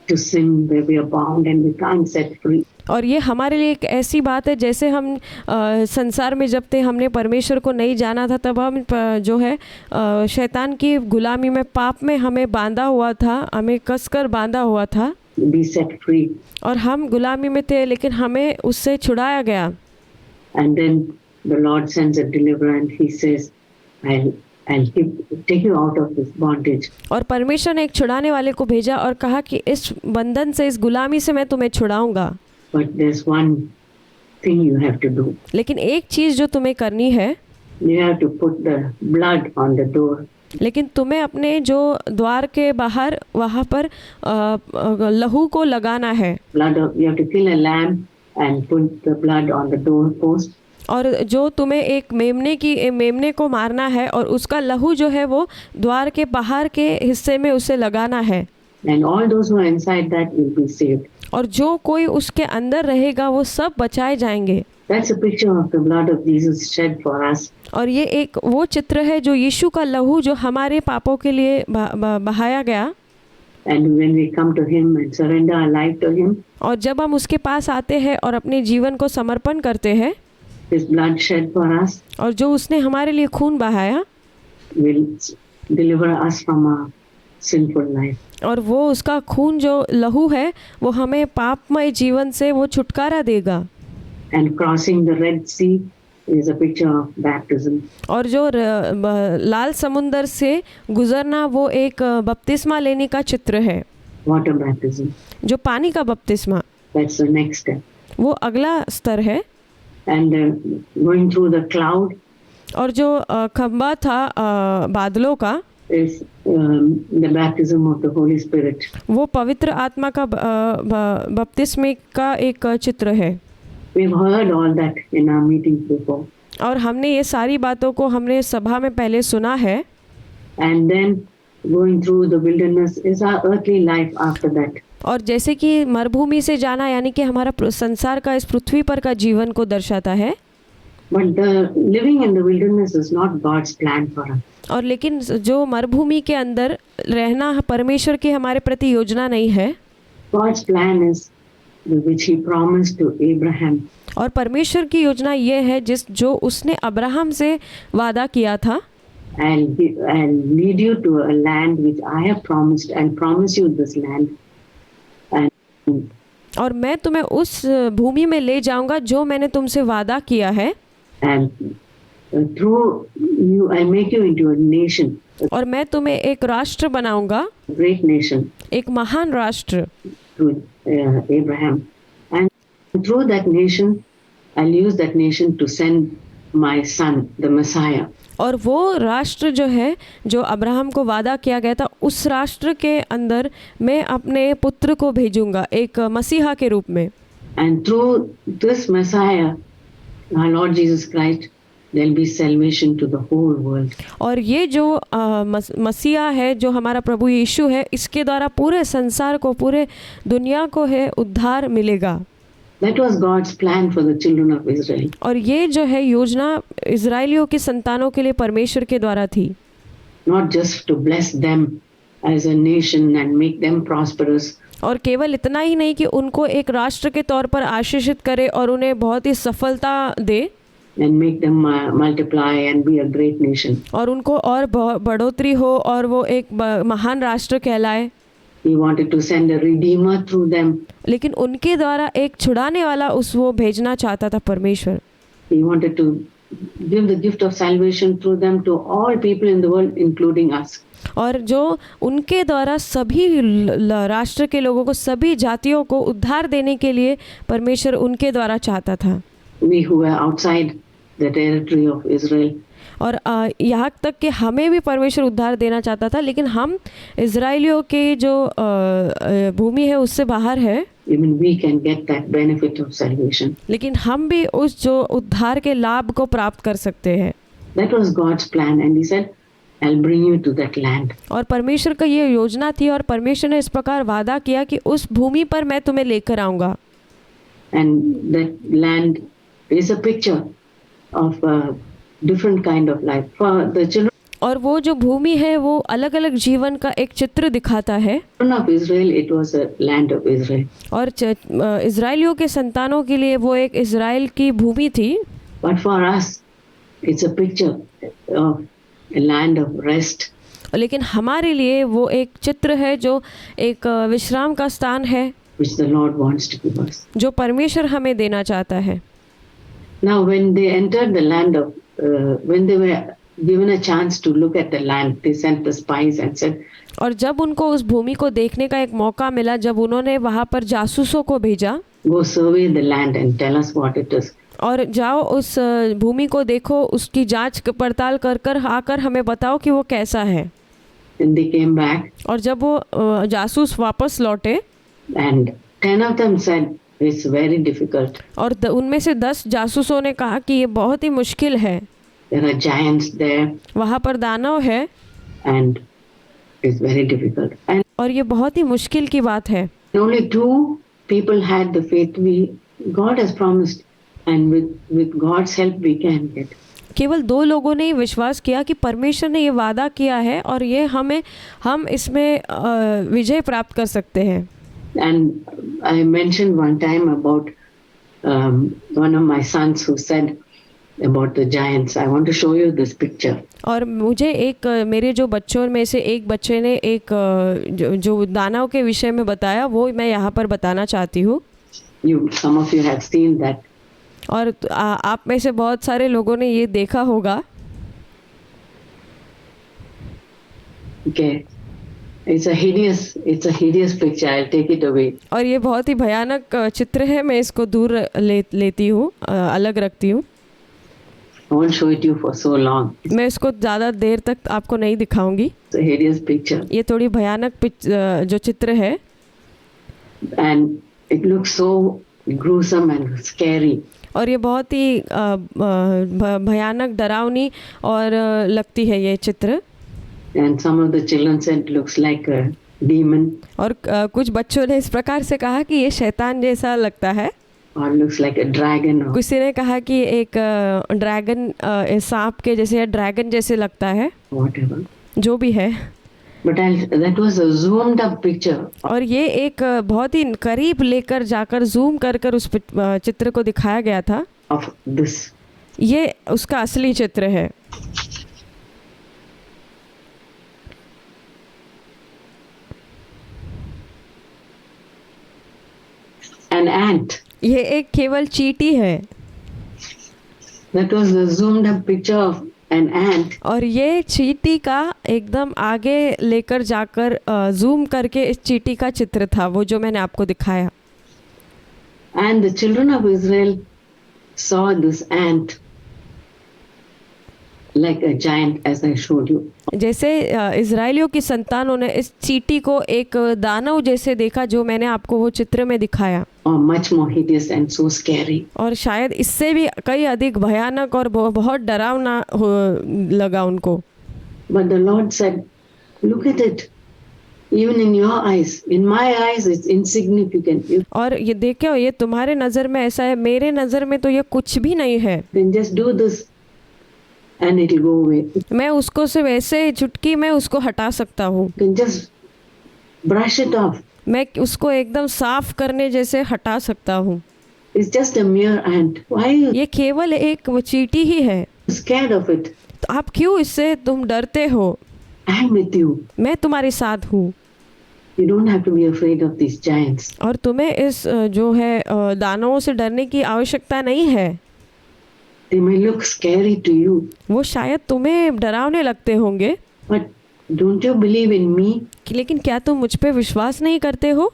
to sin where we are bound and we can't set free. और ये हमारे लिए एक ऐसी बात है जैसे हम संसार में जब थे, हमने परमेश्वर को नहीं जाना था, तब हम जो है शैतान की गुलामी में, पाप में हमें बांधा हुआ था, हमें कसकर बांधा हुआ था। Be set free. और हम गुलामी में थे लेकिन हमें उससे छुड़ाया गया। And then the Lord sends a deliverer and he says, I'll take you out of this bondage. और परमेश्वर ने एक छुड़ाने वाले को भेजा और कहा कि इस बंधन से, इस गुलामी से मैं तुम्हें छुड़ाऊंगा। But there's one thing you have to do. लेकिन एक चीज जो तुम्हें करनी है, you have to put the blood on the door. लेकिन तुम्हें अपने जो द्वार के बाहर वहाँ पर लहू को लगाना है। You have to kill a lamb and put the blood on the door post. और जो तुम्हें एक मेमने को मारना है और उसका लहू जो है वो द्वार के बाहर के हिस्से में उसे लगाना है। And all those who are inside that will be saved. और जो कोई उसके अंदर रहेगा वो सब बचाए जाएंगे। That's a picture of the blood of Jesus shed for us. और ये एक वो चित्र है जो यीशु का लहू जो हमारे पापों के लिए बहाया गया। And when we come to him and surrender our life to him, और जब हम उसके पास आते हैं और अपने जीवन को समर्पण करते हैं, his blood shed for us, और जो उसने हमारे लिए खून बहाया, will deliver us from our sinful life. और वो उसका खून जो लहू है वो हमें पापमय जीवन से वो छुटकारा देगा। And crossing the Red Sea is a picture of baptism. और जो लाल समुंदर से गुजरना वो एक बपतिस्मा लेने का चित्र है। Water baptism. जो पानी का बपतिस्मा, That's the next step. वो अगला स्तर है। And going through the cloud. और जो खंबा था बादलों का, is the baptism of the Holy Spirit. वो पवित्र आत्मा का बपतिस्मे का एक चित्र है। We've heard all that in our meetings before. और हमने ये सारी बातों को हमने सभा में पहले सुना है। And then going through the wilderness is our earthly life after that. और जैसे कि मरुभूमि से जाना यानी कि हमारा संसार का इस पृथ्वी पर का जीवन को दर्शाता है। But the living in the wilderness is not God's plan for us. और लेकिन जो मरुभूमि के अंदर रहना परमेश्वर की हमारे प्रति योजना नहीं है। God's plan is which he promised to Abraham. और परमेश्वर की योजना ये है जो उसने अब्राहम से वादा किया था। I'll lead you to a land which I have promised and promise you this land. And और मैं तुम्हें उस भूमि में ले जाऊंगा जो मैंने तुमसे वादा किया है। through you I make you into a nation. और मैं तुम्हें एक राष्ट्र बनाऊंगा, Great nation. एक महान राष्ट्र। Through Abraham, and through that nation I'll use that nation to send my son, the Messiah. और वो राष्ट्र जो है जो अब्राहम को वादा किया गया था, उस राष्ट्र के अंदर मैं अपने पुत्र को भेजूंगा एक मसीहा के रूप में। And through this Messiah, our Lord Jesus Christ, there'll be salvation to the whole world. और ये जो मसीहा है, जो हमारा प्रभु यीशु है, इसके द्वारा पूरे संसार को, पूरे दुनिया को है उद्धार मिलेगा। That was God's plan for the children of Israel. और ये जो है योजना इजराइलियों के संतानों के लिए परमेश्वर के द्वारा थी। Not just to bless them as a nation and make them prosperous. और केवल इतना ही नहीं कि उनको एक राष्ट्र के तौर पर आशीषित करे और उन्हें बहुत ही सफलता दे। And make them multiply and be a great nation. और उनको और बढ़ोतरी हो और वो एक महान राष्ट्र कहलाए। He wanted to send a redeemer through them. लेकिन उनके द्वारा एक छुड़ाने वाला वो भेजना चाहता था परमेश्वर। He wanted to give the gift of salvation through them to all people in the world, including us. और जो उनके द्वारा सभी राष्ट्र के लोगों को, सभी जातियों को उद्धार देने के लिए परमेश्वर उनके द्वारा चाहता था। We who were outside the territory of Israel. और यहाँ तक कि हमें भी परमेश्वर उद्धार देना चाहता था, लेकिन हम इजराइलियों के जो भूमि है उससे बाहर है। Even we can get that benefit of salvation. लेकिन हम भी उस जो उद्धार के लाभ को प्राप्त कर सकते हैं। That was God's plan, and He said, "I'll bring you to that land." और परमेश्वर का ये योजना थी और परमेश्वर ने इस प्रकार वादा किया कि उस भूमि पर मैं तुम्हें लेकर आऊँगा। And that land is a picture of a different kind of life for the children. और वो जो भूमि है वो अलग अलग जीवन का एक चित्र दिखाता है। Of Israel, it was a land of Israel. और इजराइलियों के संतानों के लिए वो एक इजराइल की भूमि थी। But for us, it's a picture of a land of rest. लेकिन हमारे लिए वो एक चित्र है जो एक विश्राम का स्थान है, which the Lord wants to give us. जो परमेश्वर हमें देना चाहता है। Now, when they entered the land of, when they were given a chance to look at the land, they sent the spies and said, और जब उनको उस भूमि को देखने का एक मौका मिला, जब उन्होंने वहाँ पर जासूसों को भेजा, "Go survey the land and tell us what it is." और जाओ उस भूमि को देखो, उसकी जांच पड़ताल कर कर आकर हमें बताओ कि वो कैसा है। And they came back, और जब वो जासूस वापस लौटे, and 10 of them said, "It's very difficult. और उनमें से 10 जासूसों ने कहा कि ये बहुत ही मुश्किल है। There are giants there, वहाँ पर दानव है and it's very difficult." And और ये बहुत ही मुश्किल की बात है। only 2 people had the faith. God has promised, and with God's help we can get. केवल 2 लोगों ने ही विश्वास किया कि परमेश्वर ने ये वादा किया है और ये हम इसमें विजय प्राप्त कर सकते हैं। And I mentioned one time about one of my sons who said about the giants. I want to show you this picture. और मुझे एक मेरे जो बच्चों में से एक बच्चे ने एक जो दानव के विषय में बताया, वो मैं यहाँ पर बताना चाहती हूँ। Some of you have seen that. और आप में से बहुत सारे लोगों ने ये देखा होगा। Okay. It's a hideous picture. I'll take it away. और ये बहुत ही भयानक चित्र है, मैं इसको दूर लेती हूँ, अलग रखती हूँ। I won't show it you for so long. मैं इसको ज़्यादा देर तक आपको नहीं दिखाऊंगी। It's a hideous picture. ये थोड़ी भयानक जो चित्र है। And it looks so gruesome and scary. और ये बहुत ही भयानक डरावनी और लगती है ये चित्र। And some of the children said looks like a demon और कुछ बच्चों ने इस प्रकार से कहा कि ये शैतान जैसा लगता है, or looks like a dragon or किसी ने कहा कि एक ड्रैगन, सांप के जैसे या ड्रैगन जैसे लगता है, whatever. जो भी है। But that was a zoomed up picture. और ये एक बहुत ही करीब लेकर जाकर जूम कर कर उस चित्र को दिखाया गया था। Of this. ये उसका असली चित्र है। An ant. ये एक केवल चींटी है। That was the zoomed up picture of an ant. और ये चींटी का एकदम आगे लेकर जाकर जूम करके इस चींटी का चित्र था, वो जो मैंने आपको दिखाया। And the children of Israel saw this ant like a giant, as I showed you. जैसे इजराइलियों की संतानों ने इस चींटी को एक दानव जैसे देखा, जो मैंने आपको वो चित्र में दिखाया। Or much more hideous and so scary. और शायद इससे भी कई अधिक भयानक और बहुत डरावना लगा उनको। But the Lord said, look at it. Even in your eyes, in my eyes, it's insignificant. You और ये देखो, ये तुम्हारे नज़र में ऐसा है, मेरे नज़र में तो ये कुछ भी नहीं है। can just do this and it'll go away. मैं उसको सिर्फ ऐसे चुटकी में उसको हटा सकता हूँ। You can just brush it off. मैं उसको एकदम साफ करने जैसे हटा सकता हूँ। It's just a mere ant. Why are you ये केवल एक वो चींटी ही है, scared of it? तो आप क्यों इससे तुम डरते हो? I'm with you. मैं तुम्हारे साथ हूँ। You don't have to be afraid of these giants. और तुम्हें इस जो है दानवों से डरने की आवश्यकता नहीं है। They may look scary to you, वो शायद तुम्हें डरावने लगते होंगे, but don't you believe in me लेकिन क्या तुम मुझ पे विश्वास नहीं करते हो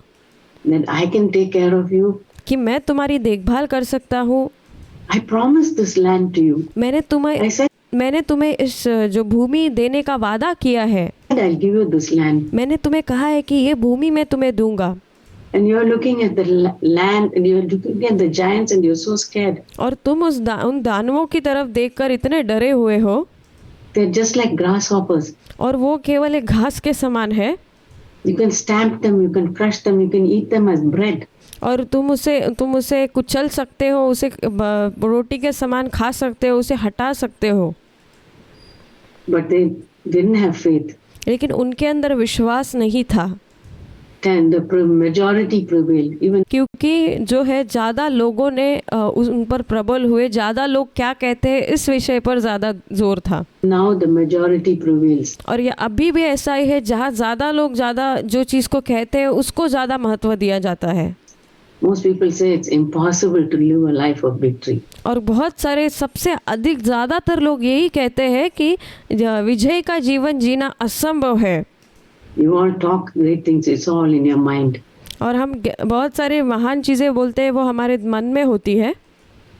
that I can take care of you? कि मैं तुम्हारी देखभाल कर सकता हूँ? I promised this land to you. मैंने तुम्हें इस जो भूमि देने का वादा किया है। I'll give you this land. मैंने तुम्हें कहा है कि ये भूमि मैं तुम्हें दूंगा। And you're looking at the land and you're looking at the giants and you're so scared. और तुम उन दानवों की तरफ देखकर इतने डरे हुए हो। They're just like grasshoppers. और वो केवल एक घास के समान है। You can stamp them, you can crush them, you can eat them as bread. और तुम उसे कुचल सकते हो, उसे रोटी के समान खा सकते हो, उसे हटा सकते हो। But they didn't have faith. लेकिन उनके अंदर विश्वास नहीं था। And the majority prevailed. Even क्योंकि जो है ज़्यादा लोगों ने उन पर प्रबल हुए, ज़्यादा लोग क्या कहते हैं इस विषय पर ज़्यादा जोर था। now the majority prevails. और ये अभी भी ऐसा ही है, जहाँ ज़्यादा लोग ज़्यादा जो चीज़ को कहते हैं उसको ज़्यादा महत्व दिया जाता है। Most people say it's impossible to live a life of victory. और बहुत सारे सबसे अधिक ज़्यादातर लोग यही कहते हैं कि विजय का जीवन जीना असंभव है। You all talk great things, it's all in your mind. और हम बहुत सारे महान चीज़ें बोलते हैं, वो हमारे मन में होती है।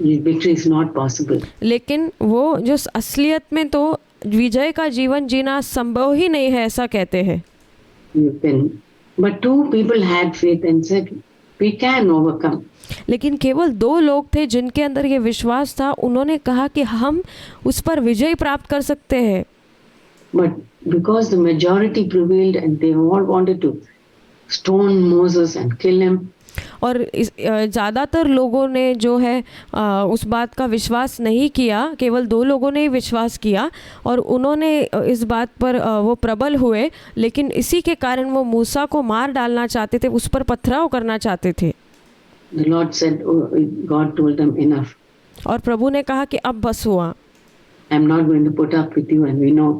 Victory is not possible. लेकिन वो जो असलियत में तो विजय का जीवन जीना संभव ही नहीं है, ऐसा कहते हैं। You can. But two people had faith and said, we can overcome. लेकिन केवल 2 लोग थे जिनके अंदर ये विश्वास था, उन्होंने कहा कि हम उस पर विजय प्राप्त कर सकते हैं। But because the majority prevailed and they all wanted to stone Moses and kill him. और ज़्यादातर लोगों ने जो है उस बात का विश्वास नहीं किया, केवल 2 लोगों ने ही विश्वास किया और उन्होंने इस बात पर वो प्रबल हुए, लेकिन इसी के कारण वो मूसा को मार डालना चाहते थे, उस पर पथराव करना चाहते थे। The Lord said, God told them enough. और प्रभु ने कहा कि अब बस हुआ। I'm not going to put up with you and we know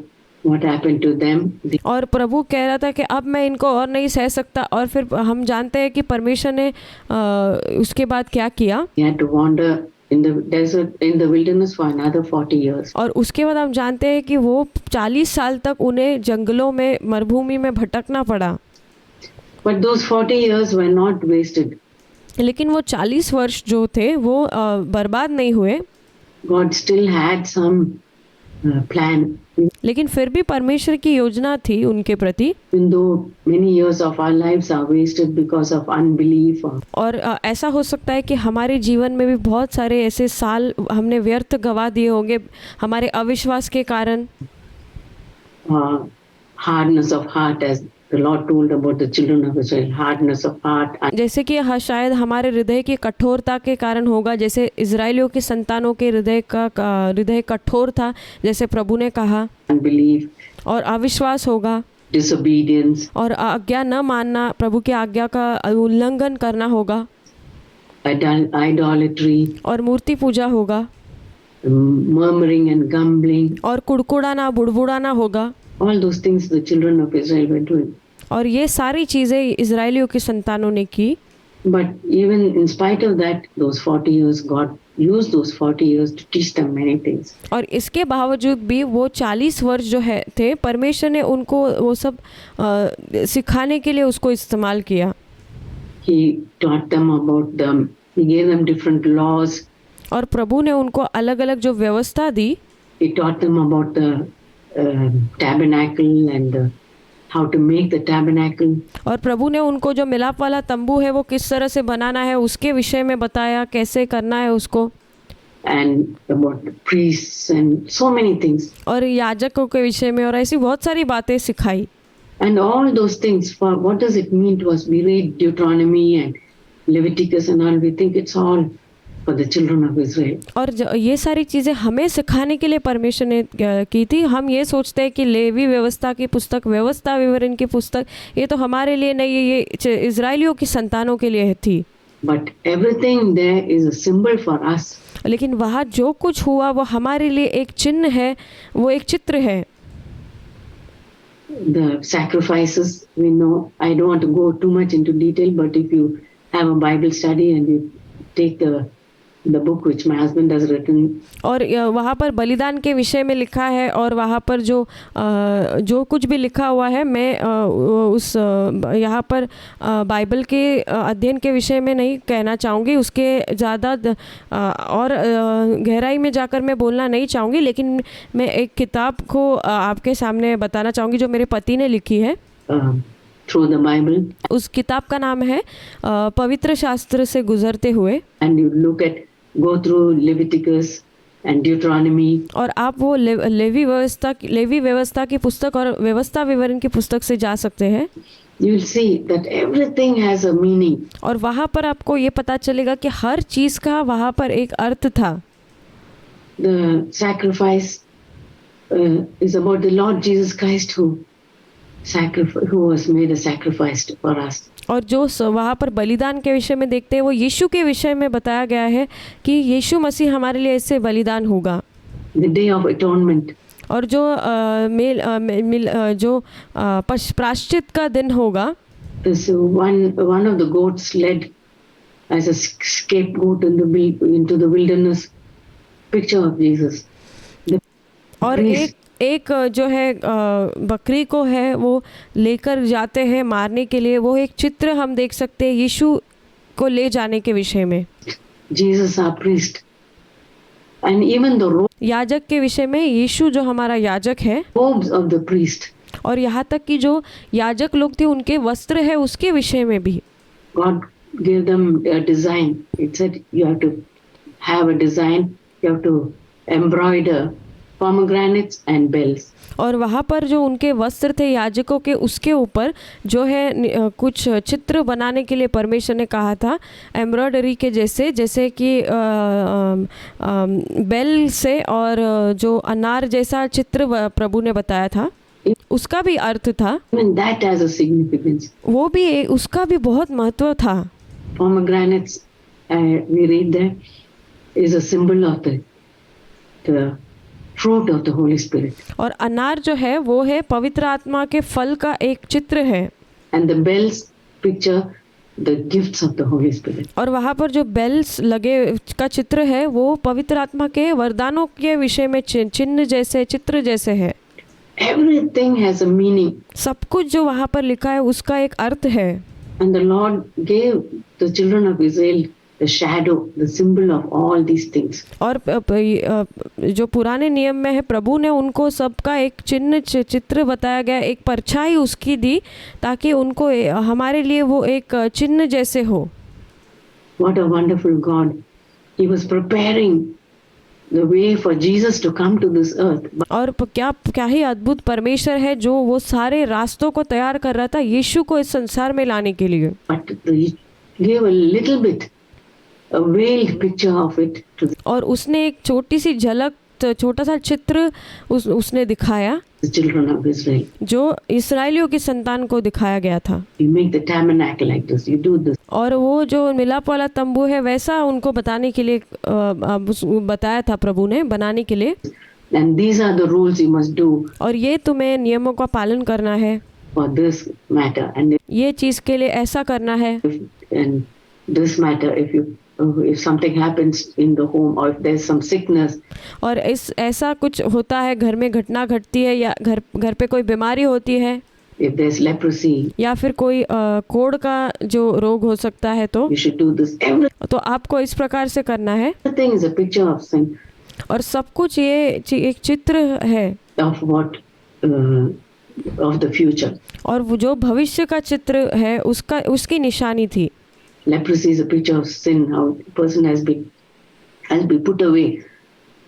what happened to them. और प्रभु कह रहा था कि अब मैं इनको और नहीं सह सकता, और फिर हम जानते हैं कि परमेश्वर ने उसके बाद क्या किया। He had to wander in the desert, in the wilderness for another 40 years. और उसके बाद हम जानते हैं कि वो 40 साल तक उन्हें जंगलों में, मरुभूमि में भटकना पड़ा। But those 40 years were not wasted. लेकिन वो 40 वर्ष जो थे वो बर्बाद नहीं हुए। God still had some plan. लेकिन फिर भी परमेश्वर की योजना थी उनके प्रति। Even though many years of our lives are wasted because of unbelief और ऐसा हो सकता है कि हमारे जीवन में भी बहुत सारे ऐसे साल हमने व्यर्थ गवा दिए होंगे हमारे अविश्वास के कारण, or hardness of heart, as the Lord told about the children of Israel, hardness of heart, जैसे कि शायद हमारे हृदय की कठोरता के कारण होगा, जैसे इजराइलियों के संतानों के हृदय कठोर था जैसे प्रभु ने कहा, unbelief, और अविश्वास होगा disobedience, और आज्ञा न मानना, प्रभु की आज्ञा का उल्लंघन करना होगा, idolatry, और मूर्ति पूजा होगा, murmuring and grumbling. और कुड़कुड़ाना बुड़बुड़ाना होगा। All those things the children of Israel were doing. और ये सारी चीज़ें इजराइलियों की संतानों ने की। But even in spite of that, those 40 years, God used those 40 years to teach them many things. और इसके बावजूद भी वो 40 वर्ष जो है थे, परमेश्वर ने उनको वो सब सिखाने के लिए उसको इस्तेमाल किया। He taught them about them. He gave them different laws. और प्रभु ने उनको अलग अलग जो व्यवस्था दी, He taught them about the tabernacle and how to make the tabernacle. और प्रभु ने उनको जो मिलाप वाला तंबू है वो किस तरह से बनाना है उसके विषय में बताया, कैसे करना है उसको, And about the priests and so many things. और याजकों के विषय में, और ऐसी बहुत सारी बातें सिखाई। And all those things, for what does it mean to us? We read Deuteronomy and Leviticus and all, we think it's all for the children of Israel. और ये सारी चीज़ें हमें सिखाने के लिए परमेश्वर ने की थी। हम ये सोचते हैं कि लेवी व्यवस्था की पुस्तक, व्यवस्था विवरण की पुस्तक, ये तो हमारे लिए नहीं है, ये इजराइलियों की संतानों के लिए थी। But everything there is a symbol for us. लेकिन वहाँ जो कुछ हुआ वो हमारे लिए एक चिन्ह है, वो एक चित्र है। The sacrifices, we know, I don't want to go too much into detail, but if you have a Bible study and you take the book which my husband has written. और वहाँ पर बलिदान के विषय में लिखा है, और वहाँ पर जो कुछ भी लिखा हुआ है, मैं उस यहाँ पर बाइबल के अध्ययन के विषय में नहीं कहना चाहूँगी, उसके ज़्यादा और गहराई में जाकर मैं बोलना नहीं चाहूँगी, लेकिन मैं एक किताब को आपके सामने बताना चाहूँगी जो मेरे पति ने लिखी है। Through the Bible. उस किताब का नाम है पवित्र शास्त्र से गुजरते हुए। And you go through Leviticus and Deuteronomy. और आप वो लेवी व्यवस्था की पुस्तक और व्यवस्था विवरण की पुस्तक से जा सकते हैं। You will see that everything has a meaning. और वहाँ पर आपको ये पता चलेगा कि हर चीज़ का वहाँ पर एक अर्थ था। The sacrifice is about the Lord Jesus Christ who was made a sacrifice for us. और जो वहाँ पर बलिदान के विषय में देखते हैं वो यीशु के विषय में बताया गया है कि यीशु मसीह हमारे लिए ऐसे बलिदान होगा। The day of atonement. और जो प्रायश्चित का दिन होगा। This one of the goats led as a scapegoat into the wilderness, picture of Jesus. और एक जो है बकरी को है वो लेकर जाते हैं मारने के लिए, वो एक चित्र हम देख सकते हैं यीशु को ले जाने के विषय में। Jesus our priest. And even the याजक के विषय में, यीशु जो हमारा याजक है, robes of the priest. और यहाँ तक कि जो याजक लोग थे उनके वस्त्र है उसके विषय में भी। God gave them a design. It said you have to have a design, you have to embroider pomegranates and bells. और वहाँ पर जो उनके वस्त्र थे याजकों के, उसके ऊपर जो है कुछ चित्र बनाने के लिए परमेश्वर ने कहा था, एम्ब्रॉयडरी के जैसे कि बेल से, और जो अनार जैसा चित्र प्रभु ने बताया था, उसका भी अर्थ था। Even that has a significance. वो भी उसका भी बहुत महत्व था। Pomegranates, we read there, is a symbol of the fruit of the Holy Spirit. और अनार जो है वो है पवित्र आत्मा के फल का एक चित्र है। And the bells picture the gifts of the Holy Spirit. और वहाँ पर जो बेल्स लगे का चित्र है वो पवित्र आत्मा के वरदानों के विषय में चिन्ह जैसे, चित्र जैसे है। Everything has a meaning. सब कुछ जो वहाँ पर लिखा है उसका एक अर्थ है। And the Lord gave the children of Israel the shadow, the symbol of all these things. और जो पुराने नियम में है प्रभु ने उनको सबका एक चिन्ह चित्र बताया गया, एक परछाई उसकी दी ताकि उनको हमारे लिए वो एक चिन्ह जैसे हो। What a wonderful God. He was preparing the way for Jesus to come to this earth. और क्या ही अद्भुत परमेश्वर है जो वो सारे रास्तों को तैयार कर रहा था यीशु को इस संसार में लाने के लिए। But he gave a little bit, a veiled picture of it to और उसने एक छोटी सी झलक, छोटा सा चित्र उसने दिखाया the children of Israel. जो इस्राएलियों की संतान को दिखाया गया था। You make the tabernacle like this, you do this. और वो जो मिलाप वाला तंबू है वैसा उनको बताने के लिए बताया था प्रभु ने बनाने के लिए। And these are the rules you must do और ये तुम्हें नियमों का पालन करना है for this matter. And ये चीज़ के लिए ऐसा करना है। and this matter, if something happens in the home or if there's some sickness, और ऐसा कुछ होता है, घर में घटना घटती है या घर पे कोई बीमारी होती है if there's leprosy, या फिर कोई कोढ़ का जो रोग हो सकता है तो you should do this. आपको इस प्रकार से करना है। Everything is a picture of sin, और सब कुछ ये एक चित्र है of what of the future. और वो जो भविष्य का चित्र है उसकी निशानी थी। Leprosy is a picture of sin, how a person has been put away,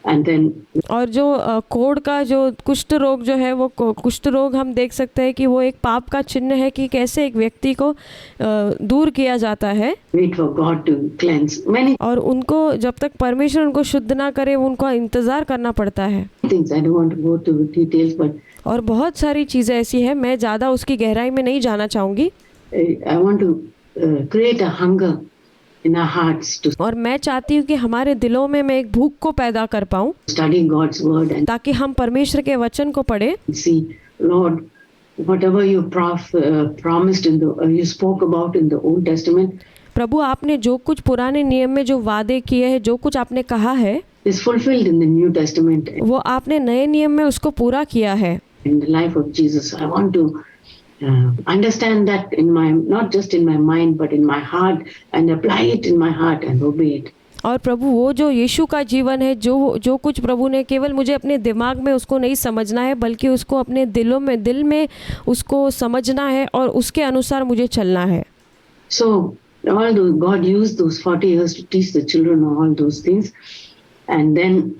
and then और जो कोढ़ का जो कुष्ठ रोग जो है वो कुष्ठ रोग हम देख सकते हैं कि वो एक पाप का चिन्ह है कि कैसे एक व्यक्ति को दूर किया जाता है। wait for God to cleanse. Many और उनको जब तक परमेश्वर उनको शुद्ध ना करे उनको इंतज़ार करना पड़ता है। things, I don't want to go to details, but और बहुत सारी चीज़ें ऐसी हैं, मैं ज़्यादा उसकी गहराई में नहीं जाना चाहूँगी। I want to create a hunger in our hearts to और मैं चाहती हूँ कि हमारे दिलों में मैं एक भूख को पैदा कर पाऊँ study God's word and ताकि हम परमेश्वर के वचन को पढ़ें। see, Lord, whatever you promised you spoke about in the Old Testament प्रभु आपने जो कुछ पुराने नियम में जो वादे किए हैं, जो कुछ आपने कहा है is fulfilled in the New Testament वो आपने नए नियम में उसको पूरा किया है। in the life of Jesus. I want to understand that not just in my mind but in my heart, and apply it in my heart and obey it. और प्रभु वो जो यीशु का जीवन है, जो कुछ प्रभु ने केवल मुझे अपने दिमाग में उसको नहीं समझना है बल्कि उसको अपने दिल में उसको समझना है और उसके अनुसार मुझे चलना है। So God used those 40 years to teach the children all those things, and then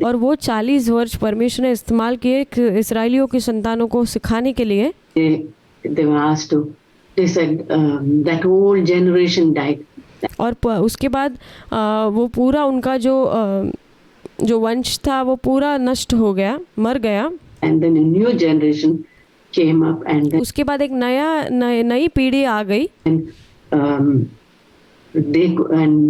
और वो 40 वर्ष परमेश्वर ने इस्तेमाल किए इस्राएलियों की संतानों को सिखाने के लिए। they were asked to, they said that whole generation died. और उसके बाद वो पूरा उनका जो वंश था वो पूरा नष्ट हो गया, मर गया। And then a new generation came up, and then उसके बाद एक नई पीढ़ी आ गई। and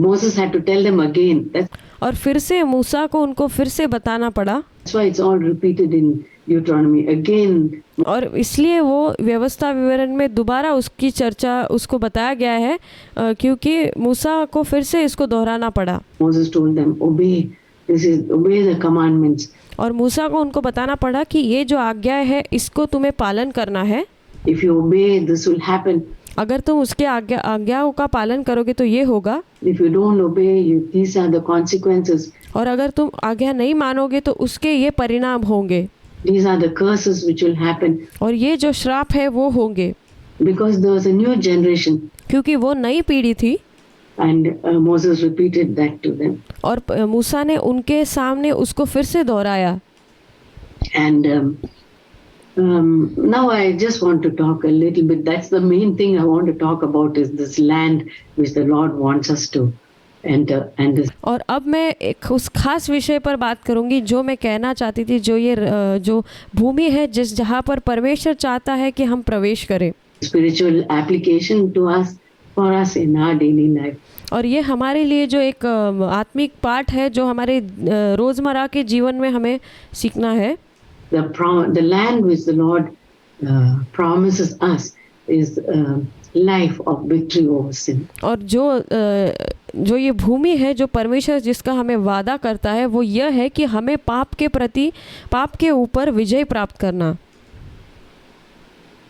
Moses had to tell them again. और फिर से मूसा को उनको फिर से बताना पड़ा। That's why it's all repeated in Deuteronomy again. और इसलिए वो व्यवस्था विवरण में दोबारा उसकी चर्चा उसको बताया गया है क्योंकि मूसा को फिर से इसको दोहराना पड़ा। Moses told them, obey the commandments. और मूसा को उनको बताना पड़ा कि ये जो आज्ञा है इसको तुम्हें पालन करना है। If you obey, this will happen. अगर तुम उसके आज्ञाओं का पालन करोगे तो ये होगा। If you don't obey, these are the consequences. और अगर तुम आज्ञा नहीं मानोगे तो उसके ये परिणाम होंगे। These are the curses which will happen. और ये जो श्राप है वो होंगे। Because there was a new generation. क्योंकि वो नई पीढ़ी थी। And Moses repeated that to them. और मूसा ने उनके सामने उसको फिर से दोहराया। And now I just want to talk a little bit. That's the main thing I want to talk about is this land which the Lord wants us to enter. And this. और अब मैं एक उस खास विषय पर बात करूंगी जो मैं कहना चाहती थी, जो भूमि है जहाँ पर परमेश्वर चाहता है कि हम प्रवेश करें। Spiritual application to us, for us in our daily life. और ये हमारे लिए जो एक आत्मिक पाठ है जो हमारे रोज़मर्रा के जीवन में हमें सीखना है। The land which the Lord promises us is life of victory over sin. और जो ये भूमि है जो परमेश्वर जिसका हमें वादा करता है वो यह है कि हमें पाप के ऊपर विजय प्राप्त करना।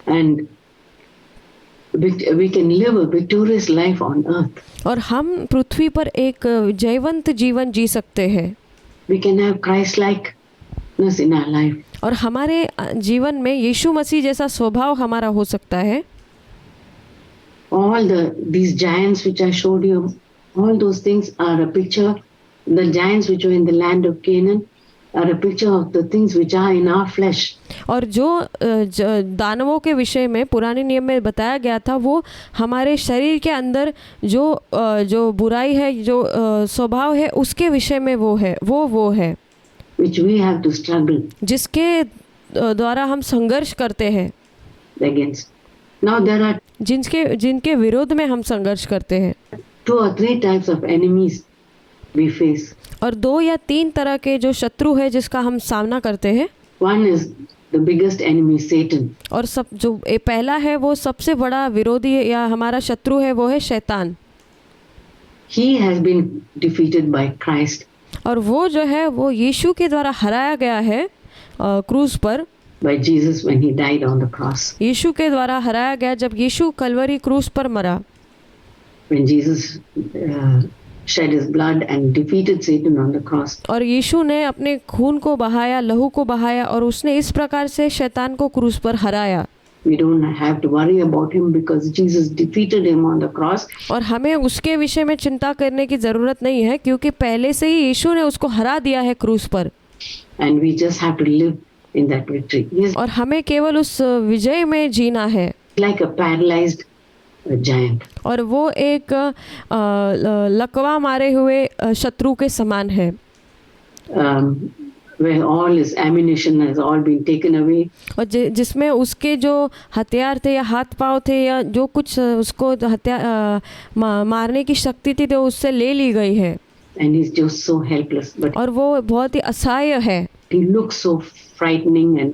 And we can live a victorious life on earth. और हम पृथ्वी पर एक जयवंत जीवन जी सकते हैं। We can have Christ-likeness in our life. और हमारे जीवन में यीशु मसीह जैसा स्वभाव हमारा हो सकता है। All these giants which I showed you, all those things are a picture. The giants which were in the land of Canaan are a picture of the things which are in our flesh. और जो दानवों के विषय में पुराने नियम में बताया गया था वो हमारे शरीर के अंदर जो बुराई है, जो स्वभाव है, उसके विषय में वो है Which we have to struggle जिसके द्वारा हम संघर्ष करते हैं against. Now there are जिनके विरोध में हम संघर्ष करते हैं। 2 or 3 types of enemies we face. और 2 या 3 तरह के जो शत्रु है जिसका हम सामना करते हैं। One is the biggest enemy, Satan. और पहला है वो सबसे बड़ा विरोधी या हमारा शत्रु है वो है शैतान। He has been defeated by Christ. और वो जो है वो यीशु के द्वारा हराया गया है क्रूस पर। By Jesus when he died on the cross. यीशु के द्वारा हराया गया जब यीशु कलवरी क्रूस पर मरा। When Jesus shed his blood and defeated Satan on the cross. और यीशु ने अपने खून को बहाया, लहू को बहाया और उसने इस प्रकार से शैतान को क्रूस पर हराया। We don't have to worry about him because Jesus defeated him on the cross. और हमें उसके विषय में चिंता करने की ज़रूरत नहीं है क्योंकि पहले से ही यीशु ने उसको हरा दिया है क्रूस पर। And we just have to live in that victory. Yes. और हमें केवल उस विजय में जीना है। Like a paralyzed giant. और वो एक लकवा मारे हुए शत्रु के समान है। Where all his ammunition has all been taken away. और जिसमें उसके जो हथियार थे या हाथ पांव थे या जो कुछ उसको मारने की शक्ति थी तो उससे ले ली गई है। And he's just so helpless. But और वो बहुत ही असहाय है। he looks so frightening and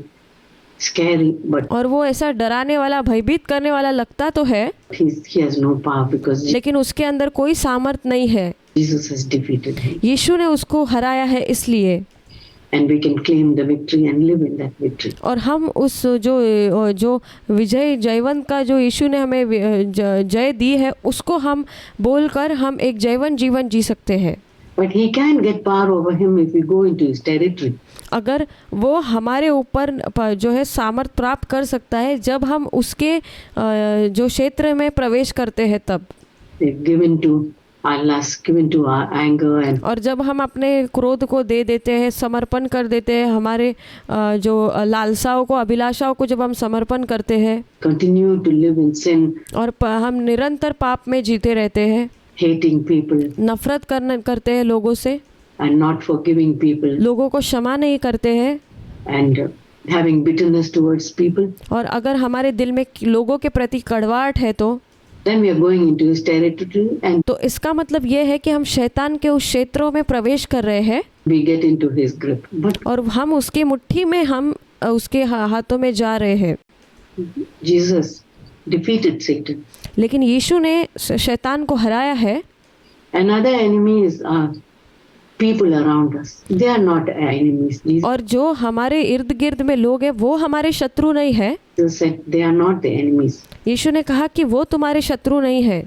scary. But और वो ऐसा डराने वाला, भयभीत करने वाला लगता तो है, he has no power because लेकिन उसके अंदर कोई सामर्थ नहीं है। Jesus has defeated him. यीशु ने उसको हराया है इसलिए। And we can claim the victory and live in that victory. और हम उस जो जयवंत का जो यीशु ने हमें जय दी है उसको हम बोलकर हम एक जयवंत जीवन जी सकते हैं। But he can get power over him if we go into his territory. अगर वो हमारे ऊपर जो है सामर्थ प्राप्त कर सकता है जब हम उसके जो क्षेत्र में प्रवेश करते हैं तब। Given to our lust, given to our anger and और जब हम अपने क्रोध को दे देते हैं, समर्पण कर देते हैं, हमारे जो लालसाओं को, अभिलाषाओं को जब हम समर्पण करते हैं, continue to live in sin, और हम निरंतर पाप में जीते रहते हैं, hating people नफरत करते हैं लोगों से, and not forgiving people, लोगों को क्षमा नहीं करते हैं, and having bitterness towards people, और अगर हमारे दिल में लोगों के प्रति कड़वाहट है तो then we are going into his territory and तो इसका मतलब ये है कि हम शैतान के उस क्षेत्रों में प्रवेश कर रहे हैं we get into his grip. But और हम उसकी मुट्ठी में, हम उसके हाथों में जा रहे हैं। Jesus defeated Satan. लेकिन यीशु ने शैतान को हराया है। Another enemy is people around us. They are not enemies. Jesus और जो हमारे इर्द गिर्द में लोग हैं वो हमारे शत्रु नहीं है। said they are not the enemies. यीशु ने कहा कि वो तुम्हारे शत्रु नहीं है।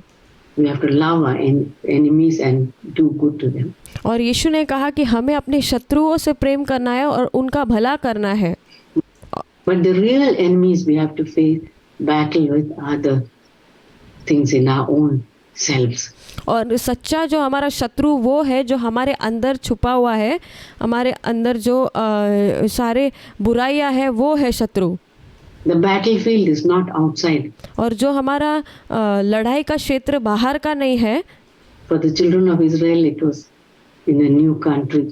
We have to love our enemies and do good to them. और यीशु ने कहा कि हमें अपने शत्रुओं से प्रेम करना है और उनका भला करना है। But the real enemies we have to face battle with are the things in our own selves. और सच्चा जो हमारा शत्रु वो है जो हमारे अंदर छुपा हुआ है, हमारे अंदर जो सारे बुराइयां है वो है शत्रु। The battlefield is not outside. और जो हमारा लड़ाई का क्षेत्र बाहर का नहीं है। For the children of Israel it was in a new country.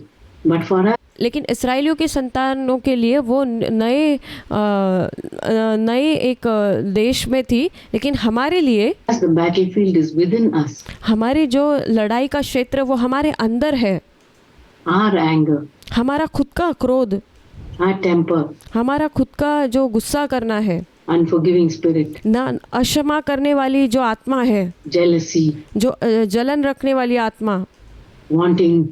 But for us लेकिन इस्राएलियों के संतानों के लिए वो नए एक देश में थी, लेकिन हमारे लिए the battlefield is within us. हमारी जो लड़ाई का क्षेत्र वो हमारे अंदर है। Our anger, हमारा खुद का क्रोध, our temper, हमारा खुद का जो गुस्सा करना है, unforgiving spirit, ना अक्षमा करने वाली जो आत्मा है, jealousy, जो जलन रखने वाली आत्मा, wanting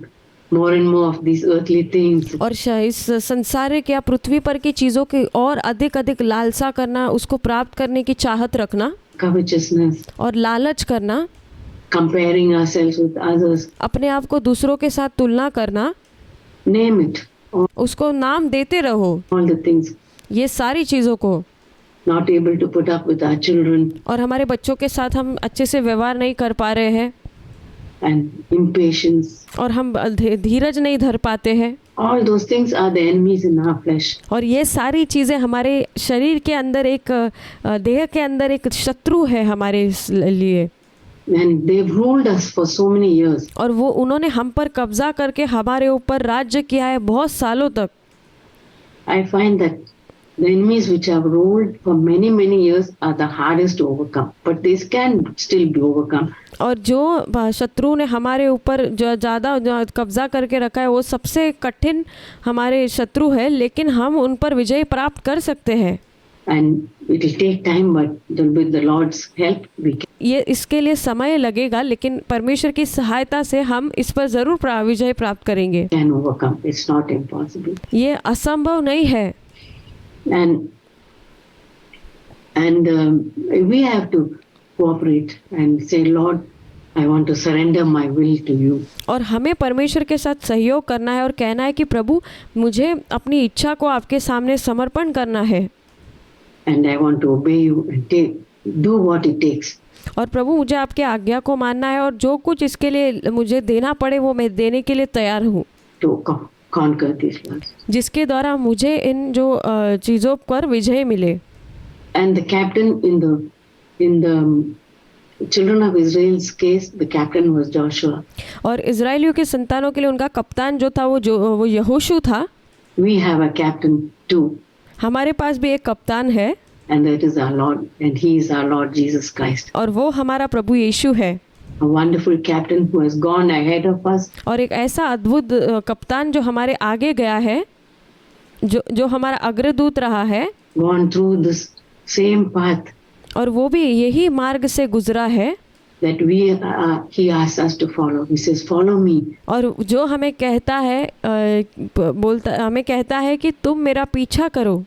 more and more of these earthly things. और इस संसारिक या पृथ्वी पर की चीज़ों की और अधिक अधिक लालसा करना, उसको प्राप्त करने की चाहत रखना। covetousness, और लालच करना, comparing ourselves with others, अपने आप को दूसरों के साथ तुलना करना, name it, उसको नाम देते रहो, all the things. ये सारी चीज़ों को। Not able to put up with our children, और हमारे बच्चों के साथ हम अच्छे से व्यवहार नहीं कर पा रहे हैं, and impatience. और हम धीरज नहीं धर पाते हैं। All those things are the enemies in our flesh. और ये सारी चीज़ें हमारे शरीर के अंदर एक देह के अंदर एक शत्रु है हमारे लिए, And they've ruled us for so many years. और वो उन्होंने हम पर कब्जा करके हमारे ऊपर राज्य किया है बहुत सालों तक। I find that the enemies which have ruled for many, many years are the hardest to overcome, but they can still be overcome. और जो शत्रु ने हमारे ऊपर जो ज़्यादा कब्जा करके रखा है वो सबसे कठिन हमारे शत्रु है, लेकिन हम उन पर विजय प्राप्त कर सकते हैं। And it will take time, but with the Lord's help, we can. ये इसके लिए समय लगेगा, लेकिन परमेश्वर की सहायता से हम इस पर ज़रूर विजय प्राप्त करेंगे। Can overcome. It's not impossible. ये असंभव नहीं है। And we have to cooperate and say, Lord, I want to surrender my will to you. और हमें परमेश्वर के साथ सहयोग करना है और कहना है कि प्रभु मुझे अपनी इच्छा को आपके सामने समर्पण करना है। And I want to obey you and do what it takes. और प्रभु मुझे आपके आज्ञा को मानना है, और जो कुछ इसके लिए मुझे देना पड़े वो मैं देने के लिए तैयार हूँ, To conquer these lands. जिसके द्वारा मुझे इन जो चीज़ों पर विजय मिले। And the captain in the children of Israel's case, the captain was Joshua. और इज़राइलियों के संतानों के लिए उनका कप्तान जो था वो यहोशू था। We have a captain too, हमारे पास भी एक कप्तान है, and that is our Lord, and He is our Lord Jesus Christ. और वो हमारा प्रभु यीशु है। A wonderful captain who has gone ahead of us. और एक ऐसा अद्भुत कप्तान जो हमारे आगे गया है, जो हमारा अग्रदूत रहा है, Gone through this same path और वो भी यही मार्ग से गुजरा है, that He asks us to follow. He says, "Follow me." और जो हमें कहता है हमें कहता है कि तुम मेरा पीछा करो।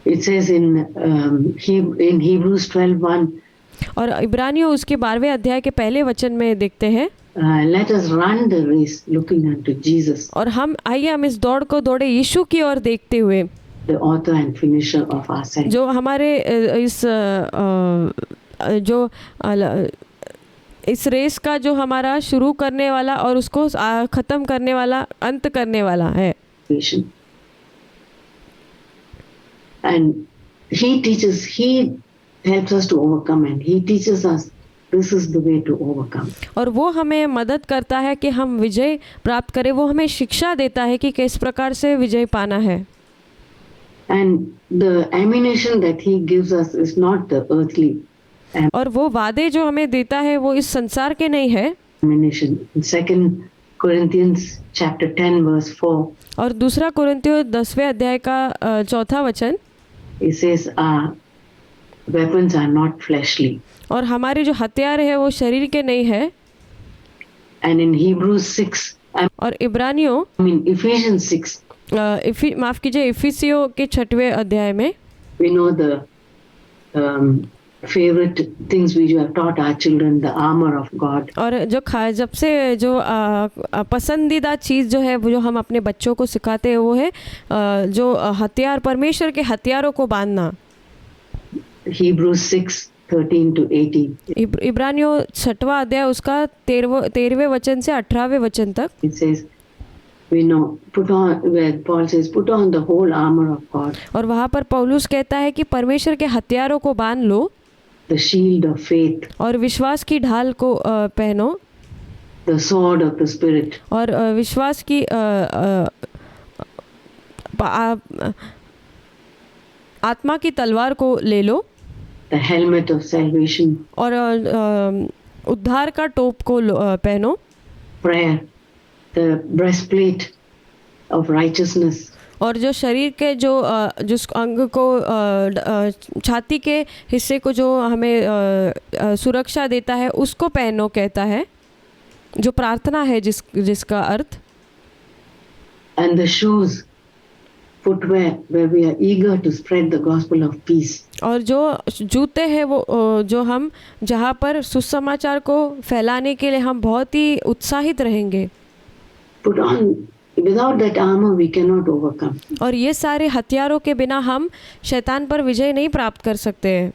It says in Hebrews 12:1, और इब्रानियों उसके 12वें अध्याय के पहले वचन में देखते हैं, let us run the race looking unto Jesus, और आइए हम इस दौड़ को दौड़े यीशु की ओर देखते हुए, the author and finisher of our faith. जो हमारे इस रेस का जो हमारा शुरू करने वाला और उसको ख़त्म करने वाला, अंत करने वाला है। And He helps us to overcome, and He teaches us this is the way to overcome. और वो हमें मदद करता है कि हम विजय प्राप्त करें, वो हमें शिक्षा देता है कि किस प्रकार से विजय पाना है। And the ammunition that He gives us is not the earthly और वो वादे जो हमें देता है वो इस संसार के नहीं है। ammunition. In 2 Corinthians chapter 10 verse 4, और दूसरा कुरिन्थियों 10वें अध्याय का 4था वचन, it says our weapons are not fleshly. और हमारे जो हथियार है वो शरीर के नहीं है। And in Hebrews 6, और इब्रानियों Ephesians 6, माफ़ कीजिए, इफिसियों के 6वें अध्याय में we know the favorite things we have taught our children, the armor of God. और जब से जो पसंदीदा चीज़ जो है वो जो हम अपने बच्चों को सिखाते हैं वो है जो हथियार, परमेश्वर के हथियारों को बांधना। Hebrews 6:13 to 18. इब्रानियों 6वां अध्याय उसका 13वें वचन से 18वें वचन तक। It says, we know, where Paul says, put on the whole armor of God. और वहाँ पर पौलुस कहता है कि परमेश्वर के हथियारों को बांध लो, The shield of faith, और विश्वास की ढाल को पहनो, the sword of the Spirit, और विश्वास की आत्मा की तलवार को ले लो, the helmet of salvation, और उद्धार का टोप को पहनो, prayer, the breastplate of righteousness, और जो शरीर के जिस अंग को छाती के हिस्से को जो हमें सुरक्षा देता है उसको पहनो कहता है, जो प्रार्थना है जिसका अर्थ, and the shoes footwear where we are eager to spread the gospel of peace. और जो जूते हैं वो जो हम जहाँ पर सुसमाचार को फैलाने के लिए हम बहुत ही उत्साहित रहेंगे। Put on, without that armor we cannot overcome. और ये सारे हथियारों के बिना हम शैतान पर विजय नहीं प्राप्त कर सकते हैं।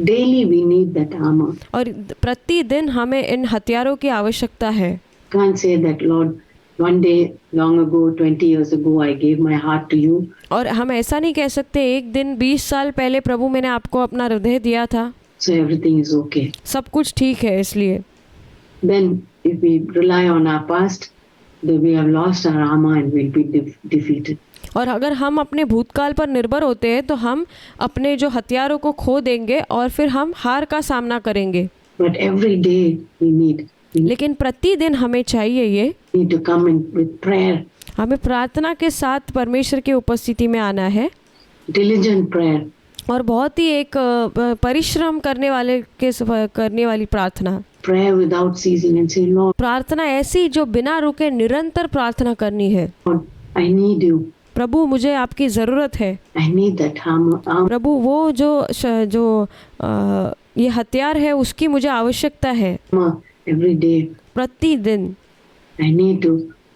Daily we need that armor. और प्रतिदिन हमें इन हथियारों की आवश्यकता है। Can't say that, Lord, one day long ago, 20 years ago, I gave my heart to you. और हम ऐसा नहीं कह सकते एक दिन 20 साल पहले प्रभु मैंने आपको अपना हृदय दिया था, So everything is okay. सब कुछ ठीक है। इसलिए Then if we rely on our past, then we have lost our armor and we'll be defeated. और अगर हम अपने भूतकाल पर निर्भर होते हैं तो हम अपने जो हथियारों को खो देंगे और फिर हम हार का सामना करेंगे। But every day we need लेकिन प्रतिदिन हमें चाहिए ये, to come in with prayer, हमें प्रार्थना के साथ परमेश्वर की उपस्थिति में आना है diligent prayer. और बहुत ही एक परिश्रम करने वाली प्रार्थना, Prayer without ceasing and say, Lord, प्रार्थना ऐसी जो बिना रुके निरंतर प्रार्थना करनी है। I need you. प्रभु मुझे आपकी ज़रूरत है। I need that armor. प्रभु वो जो ये हथियार है उसकी मुझे आवश्यकता है Every day. प्रतिदिन। I need to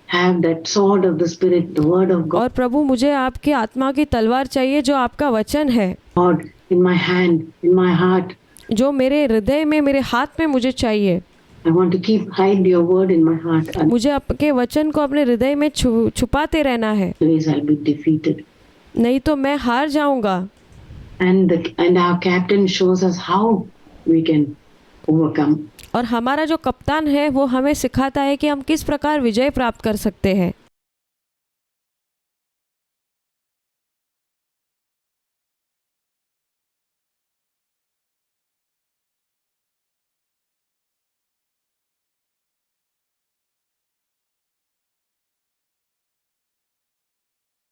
have that sword of the Spirit, the word of God, और प्रभु मुझे आपकी आत्मा की तलवार चाहिए जो आपका वचन है, God in my hand, in my heart. जो मेरे हृदय में, मेरे हाथ में मुझे चाहिए। I want to hide your word in my heart. मुझे आपके वचन को अपने हृदय में छुपाते रहना है, Otherwise I'll be defeated. नहीं तो मैं हार जाऊंगा। And our captain shows us how we can overcome. और हमारा जो कप्तान है वो हमें सिखाता है कि हम किस प्रकार विजय प्राप्त कर सकते हैं।